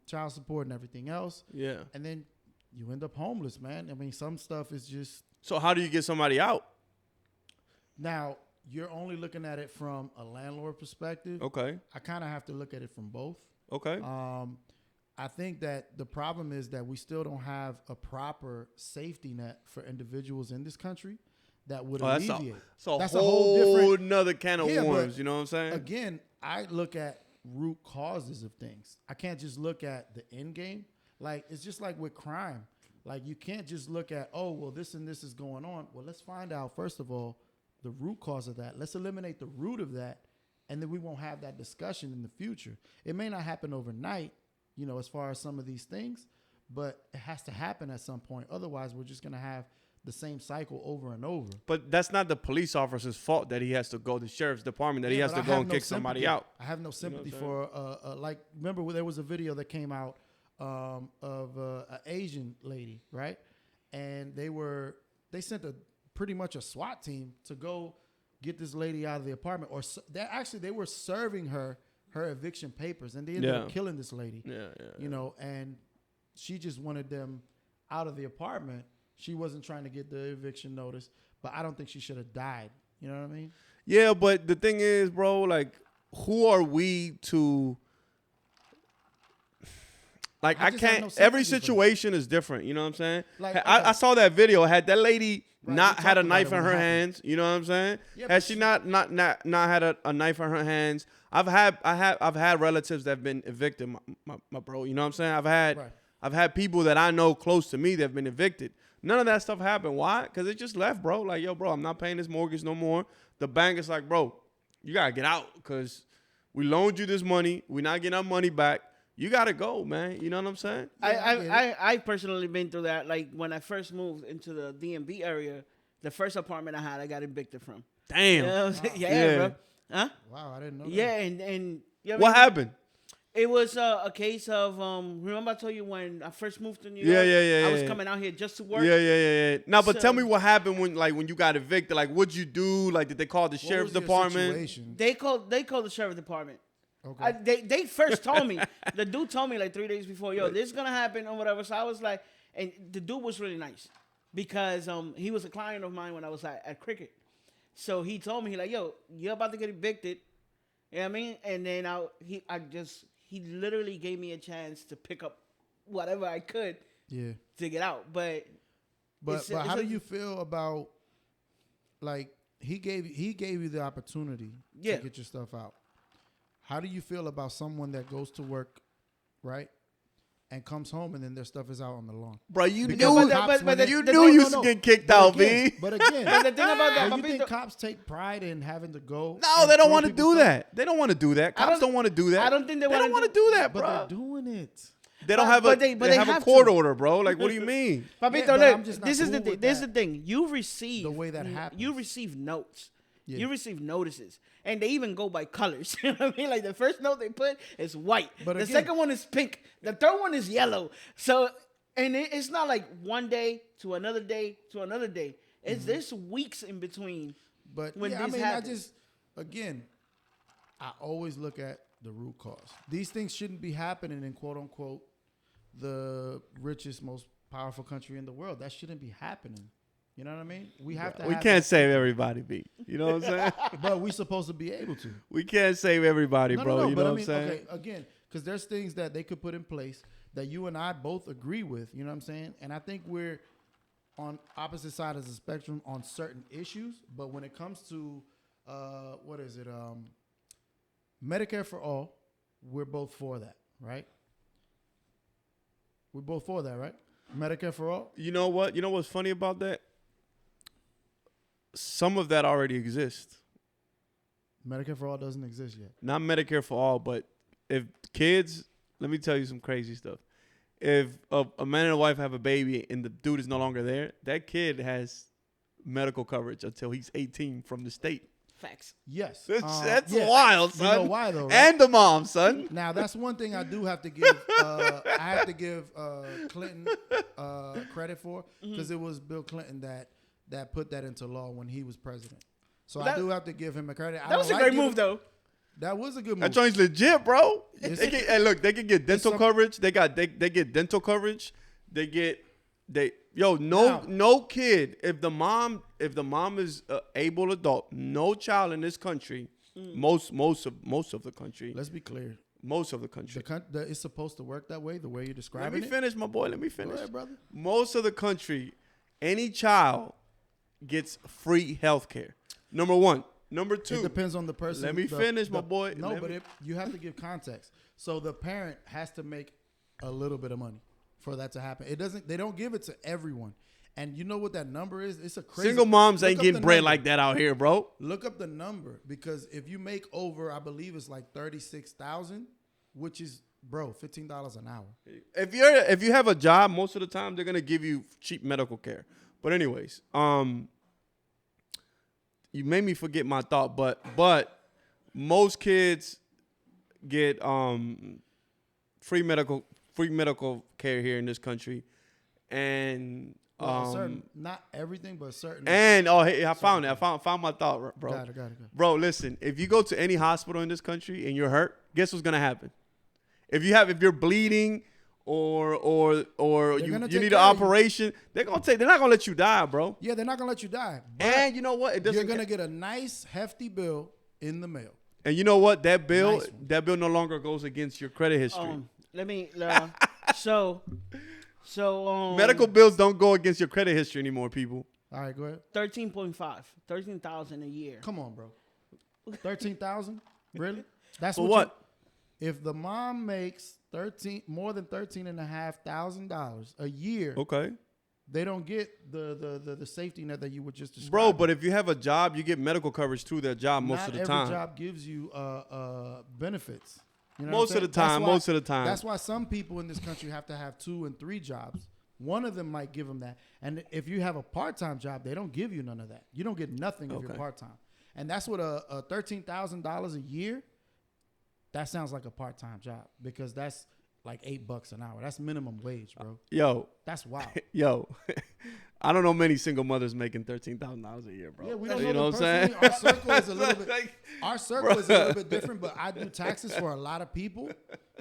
child support and everything else. Yeah. And then you end up homeless, man. I mean, some stuff is just, So how do you get somebody out? now you're only looking at it from a landlord perspective. Okay. I kind of have to look at it from both. Okay. I think that the problem is that we still don't have a proper safety net for individuals in this country that would That's alleviate. a whole nother can of Yeah, but worms. You know what I'm saying? Again, I look at root causes of things. I can't just look at the end game. Like, it's just like with crime. Like, you can't just look at, oh, well, this and this is going on. Well, let's find out, first of all, the root cause of that. Let's eliminate the root of that, and then we won't have that discussion in the future. It may not happen overnight, you know, as far as some of these things, but it has to happen at some point. Otherwise, we're just going to have the same cycle over and over. But that's not the police officer's fault that he has to go, the sheriff's department, that he has but to I go have and no kick somebody sympathy. out. I have no sympathy what for, like, remember there was a video that came out of an Asian lady, right? And they sent pretty much a SWAT team to go get this lady out of the apartment. Or they were serving her eviction papers, and they ended up killing this lady. Yeah. You know, and she just wanted them out of the apartment. She wasn't trying to get the eviction notice, but I don't think she should have died. You know what I mean? Yeah, but the thing is, bro, like, who are we to... Like I I just have can't. no Every sympathy for that. situation is different. You know what I'm saying? Like, I okay. saw that video. Had that lady Right, not we had a talked about knife it in when her it happened. hands, you know what I'm saying? Yeah, Had but she she- not had a knife in her hands, I've had relatives that have been evicted, my bro. You know what I'm saying? Right. I've had people that I know close to me that have been evicted. None of that stuff happened. Why? Because it just left, bro. Like, yo, bro, I'm not paying this mortgage no more. The bank is like, bro, you gotta get out because we loaned you this money. We're not getting our money back. You gotta go, man. You know what I'm saying? I personally been through that. Like when I first moved into the DMV area, the first apartment I had, I got evicted from. Damn. You know what I'm saying? Yeah, Yeah. bro. Huh? Wow, I didn't know. Yeah, that. and you know What happened? It was a case of remember I told you when I first moved to New Yeah, York? yeah, I was yeah. coming out here just to work. Yeah. Now, but tell So- me what happened when you got evicted. Like, what'd you do? Like, did they call the What sheriff's was your department? situation? They called the sheriff department. Okay. They first told me. The dude told me like 3 days before, yo, this is gonna happen or whatever. So I was like, and the dude was really nice because he was a client of mine when I was at cricket. So he told me, he like, yo, you're about to get evicted. You know what I mean? And then he literally gave me a chance to pick up whatever I could Yeah. to get out. But But it's how a- do you feel about like he gave you the opportunity Yeah. to get your stuff out? How do you feel about someone that goes to work, right, and comes home and then their stuff is out on the lawn? Bro, you Because knew the cops, when they- you the knew thing- you no, was no. getting kicked But out, again, B. But again, But the thing about that, do you think Papito- cops take pride in having to go? No, and they don't throw want to people's do stuff? that. They don't want to do that. I Cops don't- don't want to do that. I don't think they don't wanna want to do- do that, But bro. they're doing it. They don't But- have but a they have a have court to. order, bro. Like, what do you mean? Papito, but look, I'm just not this is cool the thing. with This is that. the thing. You receive The way that happens. You receive notes. Yeah. You receive notices, and they even go by colors. You know what I mean? Like the first note they put is white. But the again- second one is pink. The third one is yellow. So, and it's not like one day to another day to another day. It's there's weeks in between. But when yeah, I this mean, happens. I always look at the root cause. These things shouldn't be happening in quote unquote the richest, most powerful country in the world. That shouldn't be happening. You know what I mean? We have to. We have can't it, save everybody, B. You know what I'm saying? but we're supposed to be able to. We can't save everybody, No, bro. no, no, You but know I what mean, I'm saying? okay, again, because there's things that they could put in place that you and I both agree with. You know what I'm saying? And I think we're on opposite sides of the spectrum on certain issues. But when it comes to what is it? Medicare for all, we're both for that, right? We're both for that, right? Medicare for all. You know what? You know what's funny about that? Some of that already exists. Medicare for all doesn't exist yet. Not Medicare for all, but if kids, let me tell you some crazy stuff. If a man and a wife have a baby and the dude is no longer there, that kid has medical coverage until he's 18 from the state. Facts. Yes, That's yeah. wild, You son. know why though? Right? And the mom, son. Now that's one thing I do have to give. I have to give Clinton credit for because it was Bill Clinton that put that into law when he was president. So I do have to give him a credit. I That was a don't great like move, though. That was a good move. That joint's legit, bro. It's- They can, hey, look, they can get dental some- coverage. They get dental coverage. No Now- kid. If the mom is able adult, no child in this country, most of the country, Let's be clear. most of the country. It's supposed to work that way. The way you're Let describing me it. finish, my boy. Let me Go finish. ahead, brother. Most of the country, any child gets free health care. Number one. Number two. It depends on the person. Let me finish, my boy. No, Let but me- you have to give context. So the parent has to make a little bit of money for that to happen. They don't give it to everyone. And you know what that number is? It's a crazy. Single moms Look ain't up getting the bread number. like that out here, bro. Look up the number because if you make over, I believe it's like 36,000, which is $15 an hour. If you have a job, most of the time they're gonna give you cheap medical care. But anyways, you made me forget my thought. But most kids get free medical care here in this country, and Not everything, but certain. and hey, I found it. I found my thought, bro. Got it. Bro, listen. If you go to any hospital in this country and you're hurt, guess what's gonna happen? If you're bleeding or you gonna need take an care of you. operation, they're not gonna let you die, bro. Yeah, they're not gonna let you die. But And you know what? It doesn't. you're gonna get a nice hefty bill in the mail. And you know what? That bill Nice one. no longer goes against your credit history. Let me So Medical bills don't go against your credit history anymore, people. All right, go ahead. 13,000 a year. Come on, bro. 13,000? Really? That's For what? If the mom makes more than $13,500 a year, Okay. they don't get the safety net that you were just describing. Bro, but if you have a job, you get medical coverage through that job most of the Not time. every job gives you benefits. You know Most what I'm of the saying? time, most of the time. That's why some people in this country have to have 2 and 3 jobs. One of them might give them that. And if you have a part-time job, they don't give you none of that. You don't get nothing if you're part-time. And that's what a $13,000 a year, that sounds like a part-time job because that's like $8 an hour. That's minimum wage, bro. Yo. That's wild. Yo. I don't know many single mothers making $13,000 a year, bro. Yeah, we don't you know know what I'm saying? Our circle is a little bit is a little bit different, but I do taxes for a lot of people.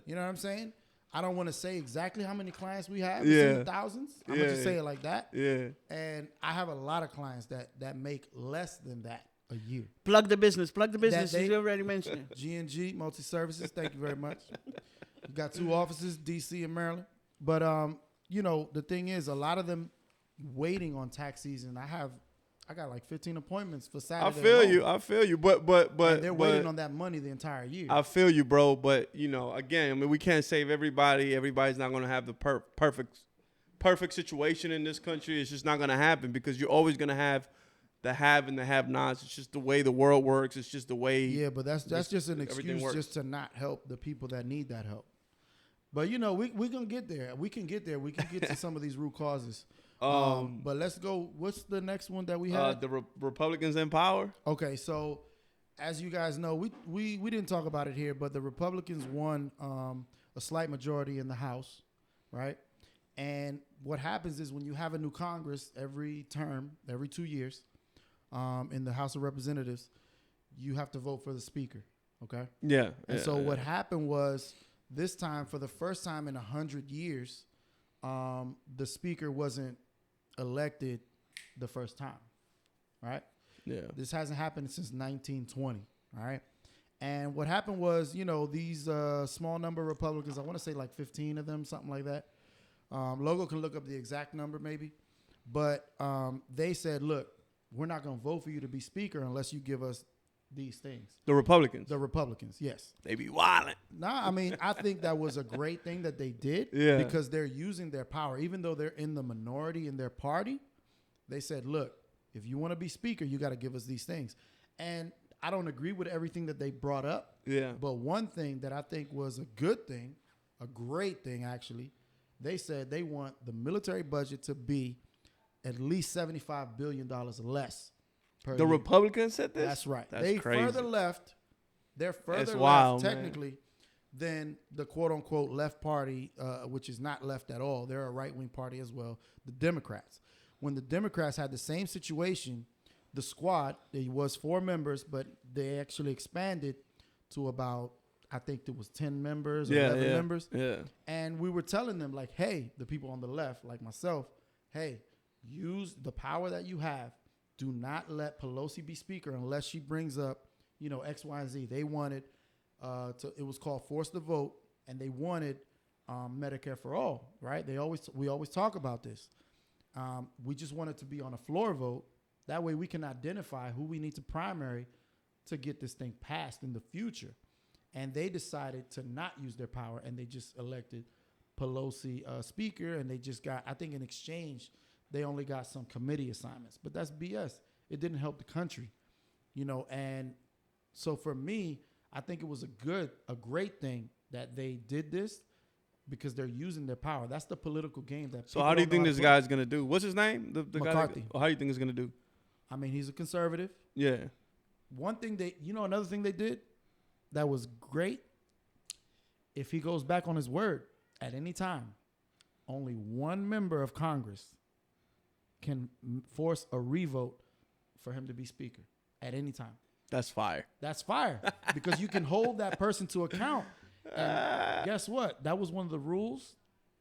You know what I'm saying? I don't want to say exactly how many clients we have. It's in the thousands. I'm gonna just say it like that. Yeah. And I have a lot of clients that make less than that a year. Plug the business. They- You already mentioned it. G&G Multi Services. Thank you very much. We got 2 offices, DC and Maryland. But you know, the thing is, a lot of them waiting on tax season. I got like 15 appointments for Saturday. I feel you. But and they're waiting on that money the entire year. I feel you, bro. But you know, again, I mean, we can't save everybody. Everybody's not going to have the perfect situation in this country. It's just not going to happen because you're always going to have the have and the have-nots. It's just the way the world works. It's just the way. Yeah, but that's just an excuse just to not help the people that need that help. But you know, we gonna get there. We can get there. We can get to some of these root causes. But let's go. What's the next one that we have? The Republicans in power. Okay, so as you guys know, we didn't talk about it here, but the Republicans won a slight majority in the House, right? And what happens is when you have a new Congress every term, every 2 years, in the House of Representatives, you have to vote for the Speaker. Okay. Yeah. And so what happened was this time, for the first time in 100 years, the Speaker wasn't elected the first time, right? Yeah. This hasn't happened since 1920, all right? And what happened was, you know, these small number of Republicans, I want to say like 15 of them, something like that. Logo can look up the exact number maybe. But they said, look, we're not going to vote for you to be Speaker unless you give us these things. The Republicans. The Republicans, yes. They be wildin'. Nah, I mean, I think that was a great thing that they did because they're using their power. Even though they're in the minority in their party, they said, look, if you want to be Speaker, you got to give us these things. And I don't agree with everything that they brought up. Yeah. But one thing that I think was a good thing, a great thing actually, they said they want the military budget to be at least $75 billion less per year. Republicans said this? That's right. That's crazy. Further left. They're further That's left wild, technically than the quote unquote left party, which is not left at all. They're a right wing party as well. The Democrats. When the Democrats had the same situation, the squad, it was 4 members, but they actually expanded to about, I think there was 10 members or 11 members. Yeah. And we were telling them like, hey, the people on the left, like myself, hey, use the power that you have. Do not let Pelosi be Speaker unless she brings up, you know, X, Y, and Z. They wanted it was called force the vote, and they wanted Medicare for all, right? We always talk about this. We just want it to be on a floor vote. That way we can identify who we need to primary to get this thing passed in the future. And they decided to not use their power, and they just elected Pelosi Speaker, and they just got, I think in exchange, they only got some committee assignments. But that's BS. It didn't help the country, you know. And so for me, I think it was a great thing that they did this because they're using their power. That's the political game that. So how do you think this guy's gonna do? What's his name? The McCarthy. Guy how do you think he's gonna do? I mean, he's a conservative. Yeah. One thing another thing they did that was great. If he goes back on his word at any time, only one member of Congress can force a revote for him to be Speaker at any time. That's fire. That's fire because you can hold that person to account. And guess what? That was one of the rules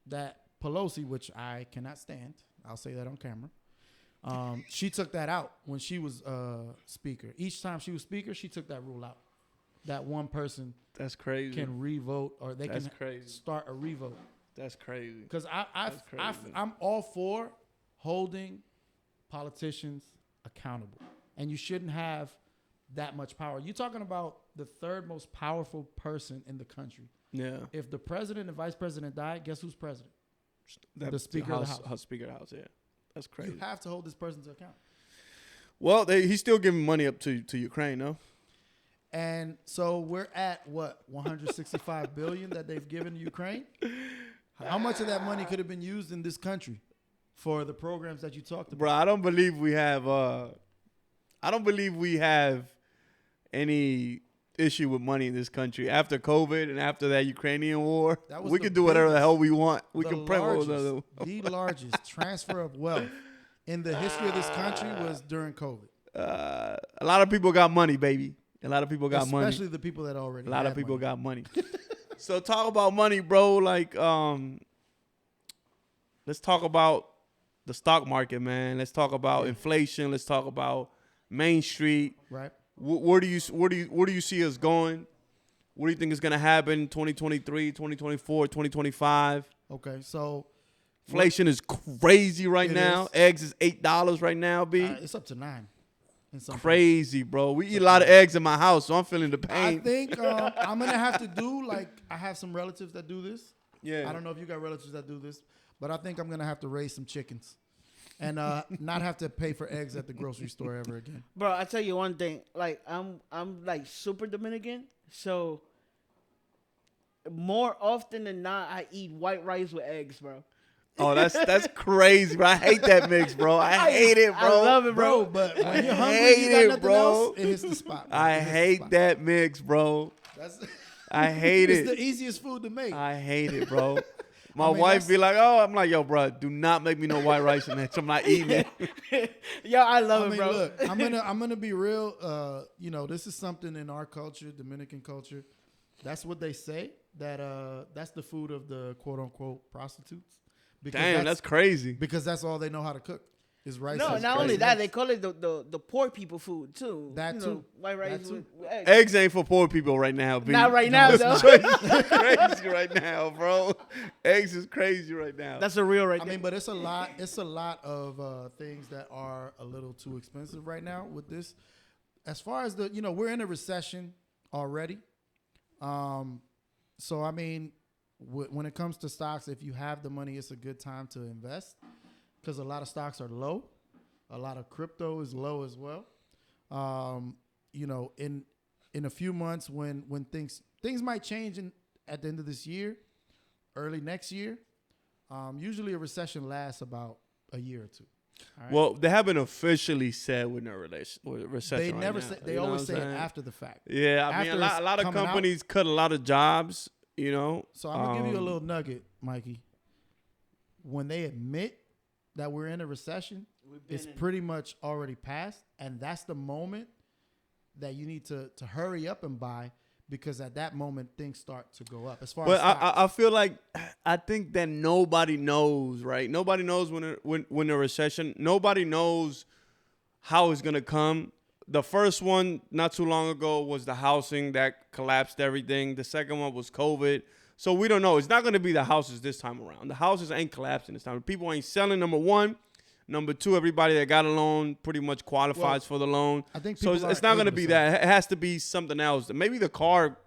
that Pelosi, which I cannot stand, I'll say that on camera, she took that out when she was Speaker. Each time she was Speaker, she took that rule out. That one person That's crazy. can revote or they That's can crazy. start a revote. That's crazy. Because That's crazy. I'm all for holding politicians accountable, and you shouldn't have that much power. You're talking about the third most powerful person in the country. Yeah. If the president and vice president die, guess who's president? That, the Speaker of the House. Speaker of the House, yeah. That's crazy. You have to hold this person to account. Well, he's still giving money up to Ukraine, no? And so we're at what, 165 billion that they've given to Ukraine? How much of that money could have been used in this country for the programs that you talked about? Bro, I don't believe we have any issue with money in this country. After COVID and after that Ukrainian war, we can do whatever the hell we want. We can print the largest transfer of wealth in the history of this country was during COVID. A lot of people got money, baby. A lot of people got money. Especially the people that already A lot had of people money. got money. So talk about money, bro. Like, let's talk about the stock market, man. Let's talk about inflation. Let's talk about Main Street. Right. Where do you see us going? What do you think is gonna happen 2023, 2024, 2025? Okay, so inflation is crazy right now. Eggs is $8 right now, B. It's up to $9. Crazy, bro. We eat a lot of eggs in my house, so I'm feeling the pain. I think I'm gonna have to do I have some relatives that do this. Yeah. I don't know if you got relatives that do this, but I think I'm gonna have to raise some chickens, and not have to pay for eggs at the grocery store ever again. Bro, I tell you one thing. Like I'm like super Dominican, so more often than not, I eat white rice with eggs, bro. Oh, that's crazy, bro. I hate that mix, bro. I hate it, bro. I love it, bro. But when you're hungry, you got nothing else, it hits the spot. Bro. I hate that mix, bro. I hate it. It's the easiest food to make. I hate it, bro. My wife be like, "Oh," I'm like, "Yo, bro, do not make me no white rice in that. I'm not eating it." Yo, I love it, bro. Look, I'm gonna be real. This is something in our culture, Dominican culture. That's what they say. That's the food of the quote unquote prostitutes. Damn, that's crazy. Because that's all they know how to cook is rice. No, not only that, they call it the poor people food too. That too. White rice with eggs. Eggs ain't for poor people right now, B. Not right now, though. It's crazy right now, bro. Eggs is crazy right now. That's a real right there. I mean, but it's a lot. It's a lot of things that are a little too expensive right now with this. As far as we're in a recession already. So I mean, when it comes to stocks, if you have the money, it's a good time to invest because a lot of stocks are low. A lot of crypto is low as well. In a few months when things might change at the end of this year, early next year. Usually a recession lasts about a year or two. Right? Well, they haven't officially said we're in a recession. They right never now. say. They always say it after the fact. Yeah, I mean, a lot of companies cut a lot of jobs. So I'm gonna give you a little nugget, Mikey. When they admit that we're in a recession, it's pretty much already passed, and that's the moment that you need to hurry up and buy because at that moment things start to go up. As far as I feel like I think that nobody knows, right? Nobody knows when the recession. Nobody knows how it's gonna come. The first one not too long ago was the housing that collapsed everything. The second one was COVID. So we don't know. It's not going to be the houses this time around. The houses ain't collapsing this time. People ain't selling, number one. Number two, everybody that got a loan pretty much qualifies for the loan. I think so. It's not going to be that. It has to be something else. Maybe the car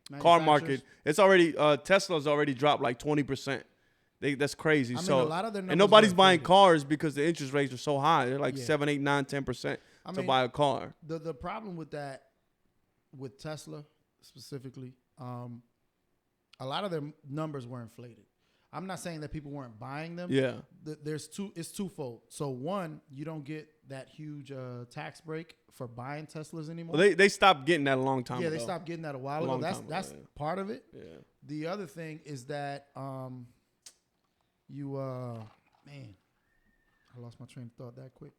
market. It's already Tesla's already dropped like 20%. That's crazy. A lot of their and nobody's buying cars because the interest rates are so high. They're like 7, 8, 9, 10% to buy a car. The problem with that, with Tesla specifically, a lot of their numbers were inflated. I'm not saying that people weren't buying them. Yeah. It's twofold. So one, you don't get that huge tax break for buying Teslas anymore. Well, they stopped getting that a long time ago. Yeah, they stopped getting that a while ago. That's part of it. Yeah. The other thing is that I lost my train of thought that quick.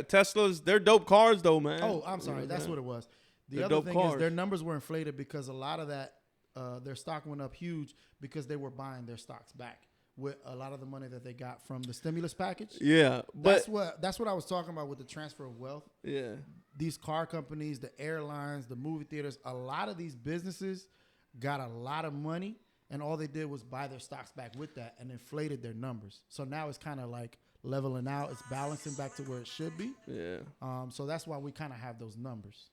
Teslas, they're dope cars though, man. Oh, I'm sorry. That's what it was. The other thing is their numbers were inflated because a lot of that, their stock went up huge because they were buying their stocks back with a lot of the money that they got from the stimulus package. Yeah. That's what I was talking about with the transfer of wealth. Yeah. These car companies, the airlines, the movie theaters, a lot of these businesses got a lot of money, and all they did was buy their stocks back with that and inflated their numbers. So now it's kind of like leveling out. It's balancing back to where it should be. Yeah. So that's why we kind of have those numbers.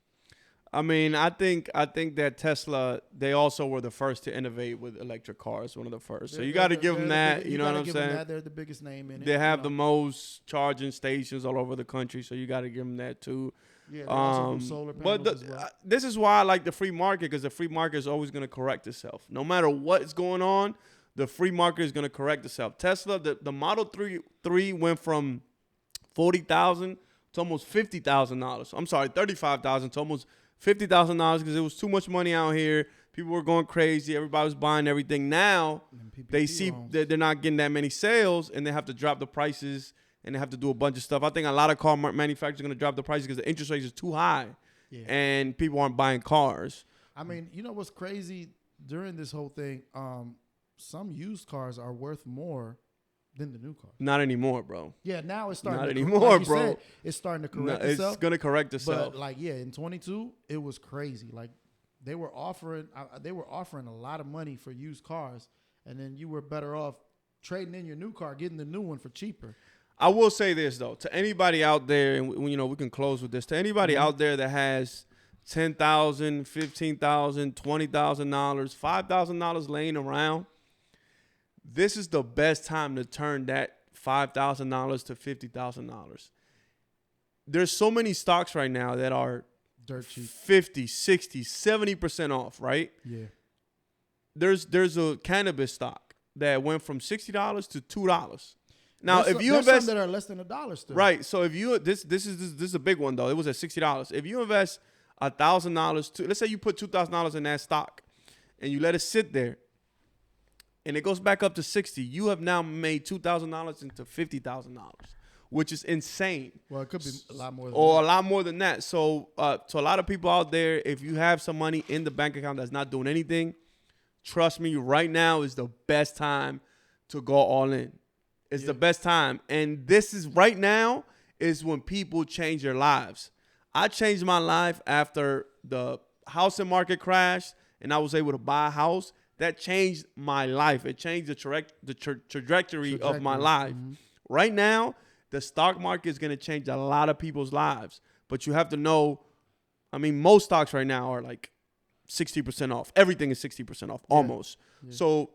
I mean, I think that Tesla, they also were the first to innovate with electric cars, one of the first. So you got to give them that. You know what I'm saying? They're the biggest name in it. They have the most charging stations all over the country, so you got to give them that too. Yeah, they also do solar panels as well. This is why I like the free market, because the free market is always going to correct itself. No matter what's going on, the free market is going to correct itself. Tesla, the Model 3 went from $40,000 to almost $50,000. I'm sorry, $35,000 to almost $50,000 because it was too much money out here. People were going crazy. Everybody was buying everything. Now they see that they're not getting that many sales, and they have to drop the prices, and they have to do a bunch of stuff. I think a lot of car manufacturers are going to drop the prices because the interest rates are too high, and people aren't buying cars. I mean, you know what's crazy during this whole thing? Some used cars are worth more than the new cars. Not anymore, bro. Yeah, now it's starting. Not to anymore, like bro. Said, it's starting to correct itself. It's gonna correct itself. But like, in 22, it was crazy. Like they were offering a lot of money for used cars, and then you were better off trading in your new car, getting the new one for cheaper. I will say this though, to anybody out there, and we can close with this. To anybody out there that has $10,000, $15,000, $20,000, $5,000 laying around, this is the best time to turn that $5,000 to $50,000. There's so many stocks right now that are dirt cheap, 50, 60, 70% off, right? Yeah. There's a cannabis stock that went from $60 to $2. Now, there's if you there's invest some that are less than $1 still. right, so if you this is a big one though. It was at $60. If you invest $1,000 let's say you put $2,000 in that stock and you let it sit there, and it goes back up to 60, you have now made $2,000 into $50,000, which is insane. Well, it could be a lot more than or that. a lot more than that. So to a lot of people out there, if you have some money in the bank account that's not doing anything, trust me, right now is the best time to go all in. It's the best time. And this is right now is when people change their lives. I changed my life after the housing market crashed and I was able to buy a house. That changed my life. It changed the trajectory of my life. Mm-hmm. Right now, the stock market is going to change a lot of people's lives. But you have to know, I mean, most stocks right now are like 60% off. Everything is 60% off, almost. Yeah. So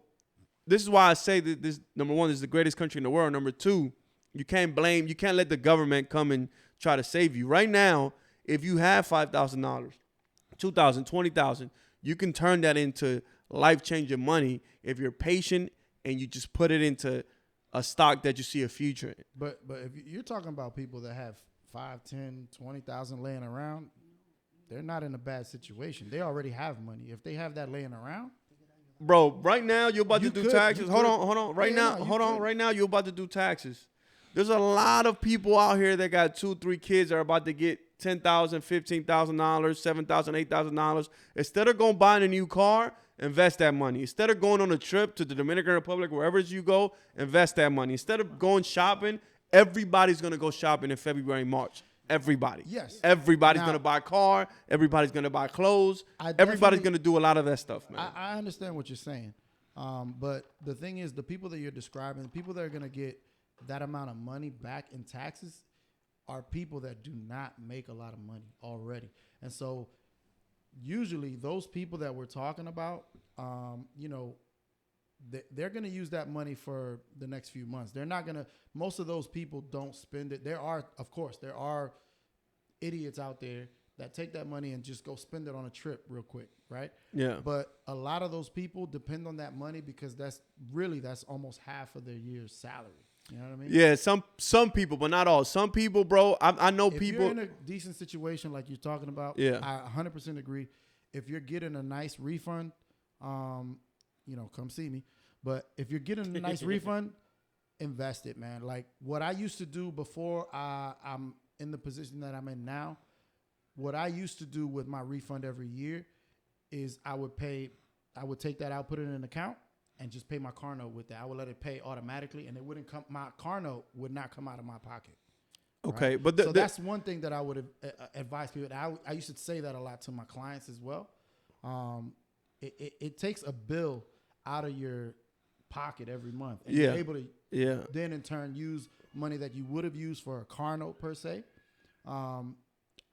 this is why I say that this, number one, is the greatest country in the world. Number two, you can't let the government come and try to save you. Right now, if you have $5,000, $2,000, $20,000, you can turn that into life-changing money if you're patient and you just put it into a stock that you see a future in. But if you're talking about people that have 5, 10, 20,000 laying around, they're not in a bad situation. They already have money. If they have that laying around, bro, right now you're about to do taxes. Hold on. Right now you're about to do taxes. There's a lot of people out here that got 2, 3 kids that are about to get $10,000, $15,000, $7,000, $8,000. Instead of going buying a new car, invest that money. Instead of going on a trip to the Dominican Republic, wherever you go, invest that money. Instead of going shopping, everybody's going to go shopping in February, March. Everybody. Yes. Everybody's going to buy a car. Everybody's going to buy clothes. Everybody's going to do a lot of that stuff, man. I understand what you're saying. But the thing is, the people that you're describing, the people that are going to get that amount of money back in taxes are people that do not make a lot of money already. And so usually those people that we're talking about, they're going to use that money for the next few months. They're not going to, most of those people don't spend it. There are idiots out there that take that money and just go spend it on a trip real quick, right? Yeah. But a lot of those people depend on that money because that's almost half of their year's salary. You know what I mean? Yeah, some people, but not all. Some people, bro, I know people. If you're in a decent situation like you're talking about, yeah, I 100% agree. If you're getting a nice refund, come see me. But if you're getting a nice refund, invest it, man. Like what I used to do before I'm in the position that I'm in now, what I used to do with my refund every year is I would take that out, put it in an account, and just pay my car note with that. I would let it pay automatically, and my car note would not come out of my pocket. Okay, right? but so that's one thing that I would advise people. I used to say that a lot to my clients as well. it takes a bill out of your pocket every month, and Yeah. you're able to Yeah. then in turn use money that you would have used for a car note per se.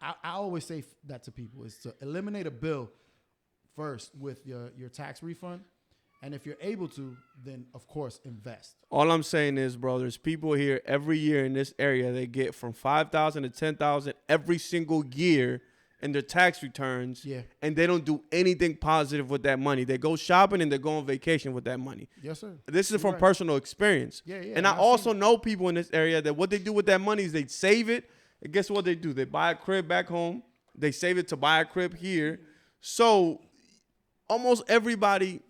I always say that to people is to eliminate a bill first with your tax refund. And if you're able to, then of course invest. All I'm saying is, bro, there's people here every year in this area. They get from $5,000 to $10,000 every single year in their tax returns. Yeah. And they don't do anything positive with that money. They go shopping and they go on vacation with that money. Yes, sir. This is You're from right. personal experience. Yeah, yeah. And I I've also seen know people in this area that what they do with that money is they save it. And guess what they do? They buy a crib back home. They save it to buy a crib here. So almost everybody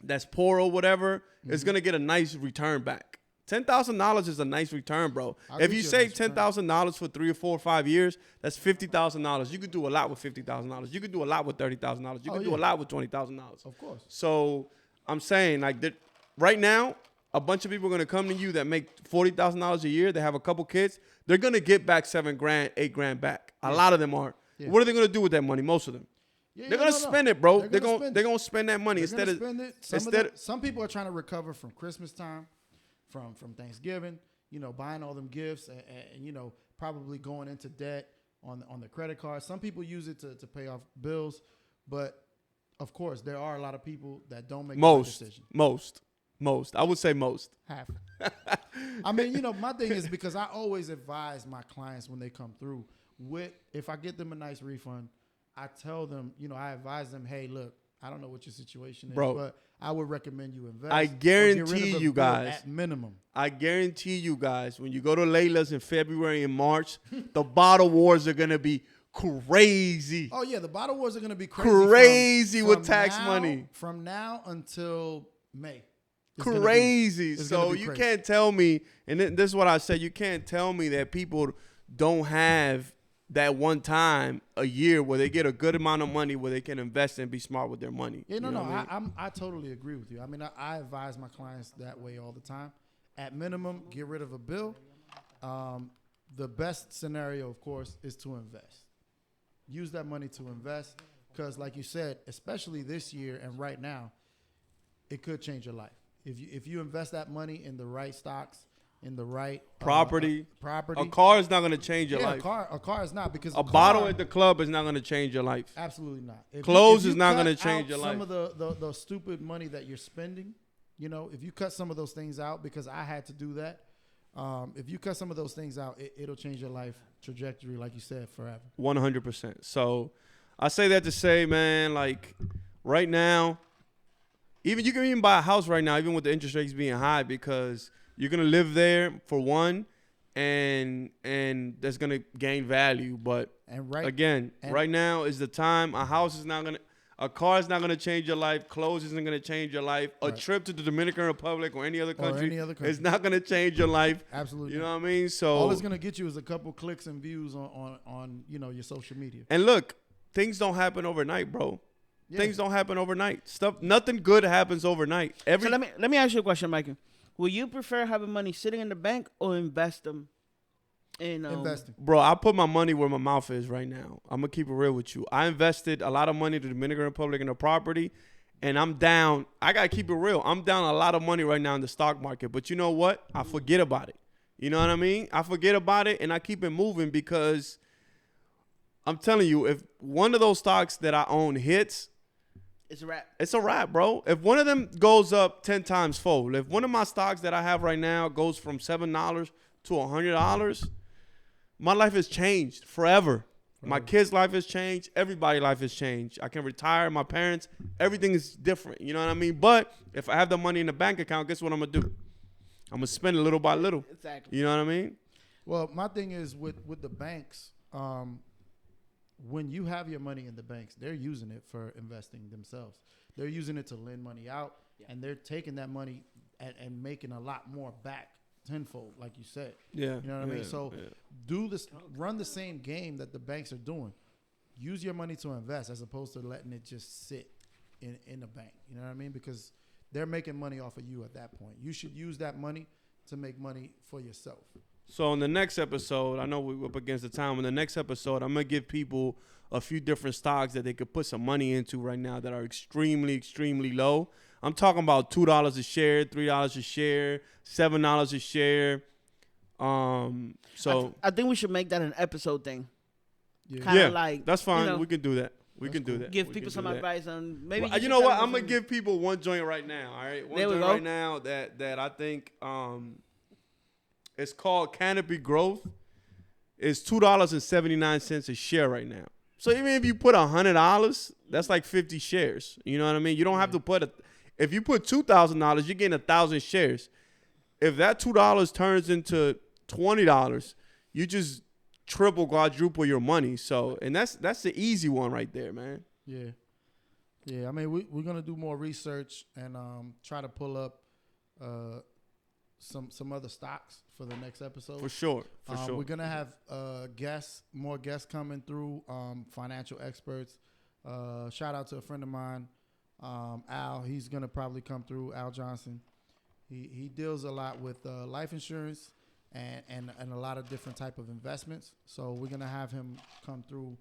that's poor or whatever is going to get a nice return back. $10,000 is a nice return, bro. I'll If get you you a save nice return. $10,000 for 3 or 4 or 5 years, that's $50,000. You could do a lot with $50,000. You could do a lot with $30,000. You Oh, could do yeah. a lot with $20,000. Of course. So I'm saying, like, right now, a bunch of people are going to come to you that make $40,000 a year. They have a couple kids. They're going to get back $7,000, $8,000 back. A lot of them are. Yeah. What are they going to do with that money? Most of them. Yeah, They're yeah, going to spend it, bro. They're going spend they're it. going to spend that money They're instead of gonna spend it. Some people are trying to recover from Christmas time, from Thanksgiving. You know, buying all them gifts and you know probably going into debt on the credit card. Some people use it to pay off bills, but of course there are a lot of people that don't make the right decision. Most. I would say most. Half. I mean, you know, my thing is because I always advise my clients when they come through if I get them a nice refund, I tell them, you know, I advise them, hey, look, I don't know what your situation is, Bro, but I would recommend you invest. I or get guarantee rid of a you bill guys. at minimum. I guarantee you guys, when you go to Layla's in February and March, the bottle wars are going to be crazy. Oh yeah, the bottle wars are going to be crazy. Crazy from with tax now- money. from now until May. It's gonna be- Crazy. it's So gonna be you crazy. can't tell me, and this is what I said, you can't tell me that people don't have that one time a year where they get a good amount of money where they can invest and be smart with their money. Yeah, no, You know no, what I mean? I totally agree with you. I mean, I advise my clients that way all the time. At minimum, get rid of a bill. The best scenario, of course, is to invest. Use that money to invest because, like you said, especially this year and right now, it could change your life. If you invest that money in the right stocks, in the right Property. property. A car is not going to change your Yeah, life. a car is not because A bottle at the club is not going to change your life. absolutely not. Clothes if is not cut gonna change out your some life. of the stupid money that you're spending, you know, if you cut some of those things out, because I had to do that. If you cut some of those things out, it'll change your life trajectory, like you said, forever. 100%. So I say that to say, man, like right now, even you can even buy a house right now, even with the interest rates being high, because you're gonna live there for one, and that's gonna gain value. But And right again, right now is the time. A house is not gonna, a car is not gonna change your life. Clothes isn't gonna change your life. A Right. trip to the Dominican Republic or any other country, any other country. is not gonna change your life. absolutely. You know not. what I mean? So All it's gonna get you is a couple clicks and views on you know your social media. and look, things don't happen overnight, bro. Yeah. Things don't happen overnight. Nothing good happens overnight. So let me ask you a question, Michael. Will you prefer having money sitting in the bank or invest them in Investing. Bro, I put my money where my mouth is right now. I'm gonna keep it real with you. I invested a lot of money to the Dominican Republic in a property, and I'm down. I gotta keep it real. I'm down a lot of money right now in the stock market. But you know what? I forget about it. You know what I mean? I forget about it and I keep it moving because I'm telling you, if one of those stocks that I own hits, It's a wrap. it's a wrap, bro. If one of them goes up 10 times fold, if one of my stocks that I have right now goes from $7 to $100, my life has changed forever. My kids' life has changed. Everybody's life has changed. I can retire. My parents, everything is different. You know what I mean? But if I have the money in the bank account, guess what I'm going to do? I'm going to spend it little by little. Exactly. You know what I mean? Well, my thing is with the banks, when you have your money in the banks, they're using it for investing themselves. They're using it to lend money out, and they're taking that money and making a lot more back tenfold, like you said. Yeah. You know what I mean? So do this, run the same game that the banks are doing. Use your money to invest as opposed to letting it just sit in the bank. You know what I mean? Because they're making money off of you at that point. You should use that money to make money for yourself. So in the next episode, I know we're up against the time. In the next episode, I'm going to give people a few different stocks that they could put some money into right now that are extremely, extremely low. I'm talking about $2 a share, $3 a share, $7 a share. So I think we should make that an episode thing. Yeah. Kinda like, that's fine. you know, We can do that. We That's can do cool. that. give We people can some do that. advice on maybe. Well, you know what? I'm gonna give people one joint right now. All right, one There we joint go. right now that I think it's called Canopy Growth. It's $2.79 a share right now. So even if you put $100, that's like 50 shares. You know what I mean? You don't have to put if you put $2,000, you're getting 1,000 shares. If that $2 turns into $20, you just triple, quadruple your money. So, and that's the easy one right there, man. Yeah. Yeah. I mean, we're going to do more research and try to pull up some other stocks for the next episode. For sure. For sure. We're going to have more guests coming through, financial experts. Shout out to a friend of mine, Al. He's going to probably come through, Al Johnson. He deals a lot with life insurance and a lot of different type of investments. So we're going to have him come through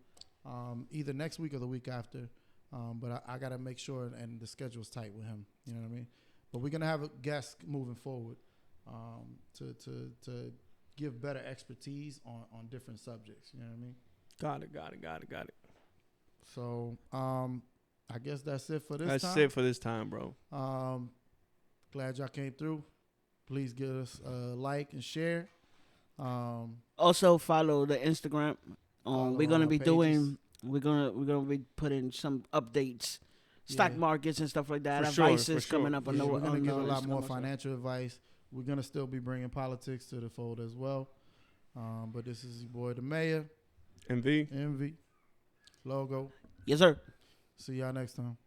either next week or the week after. But I got to make sure and the schedule's tight with him. You know what I mean? But we're going to have a guest moving forward to give better expertise on different subjects. You know what I mean? Got it. So I guess that's it for this time. That's it for this time, bro. Glad y'all came through. Please give us a like and share. Also follow the Instagram. Follow We're gonna our be pages. doing. We're gonna be putting some updates, stock Yeah. markets and stuff like that. For sure, Advices for sure. coming up on Yeah, the. we're gonna on give a the lot more Instagram also. financial advice. We're gonna still be bringing politics to the fold as well. But this is your boy, the mayor, MV. MV, logo. Yes, sir. See y'all next time.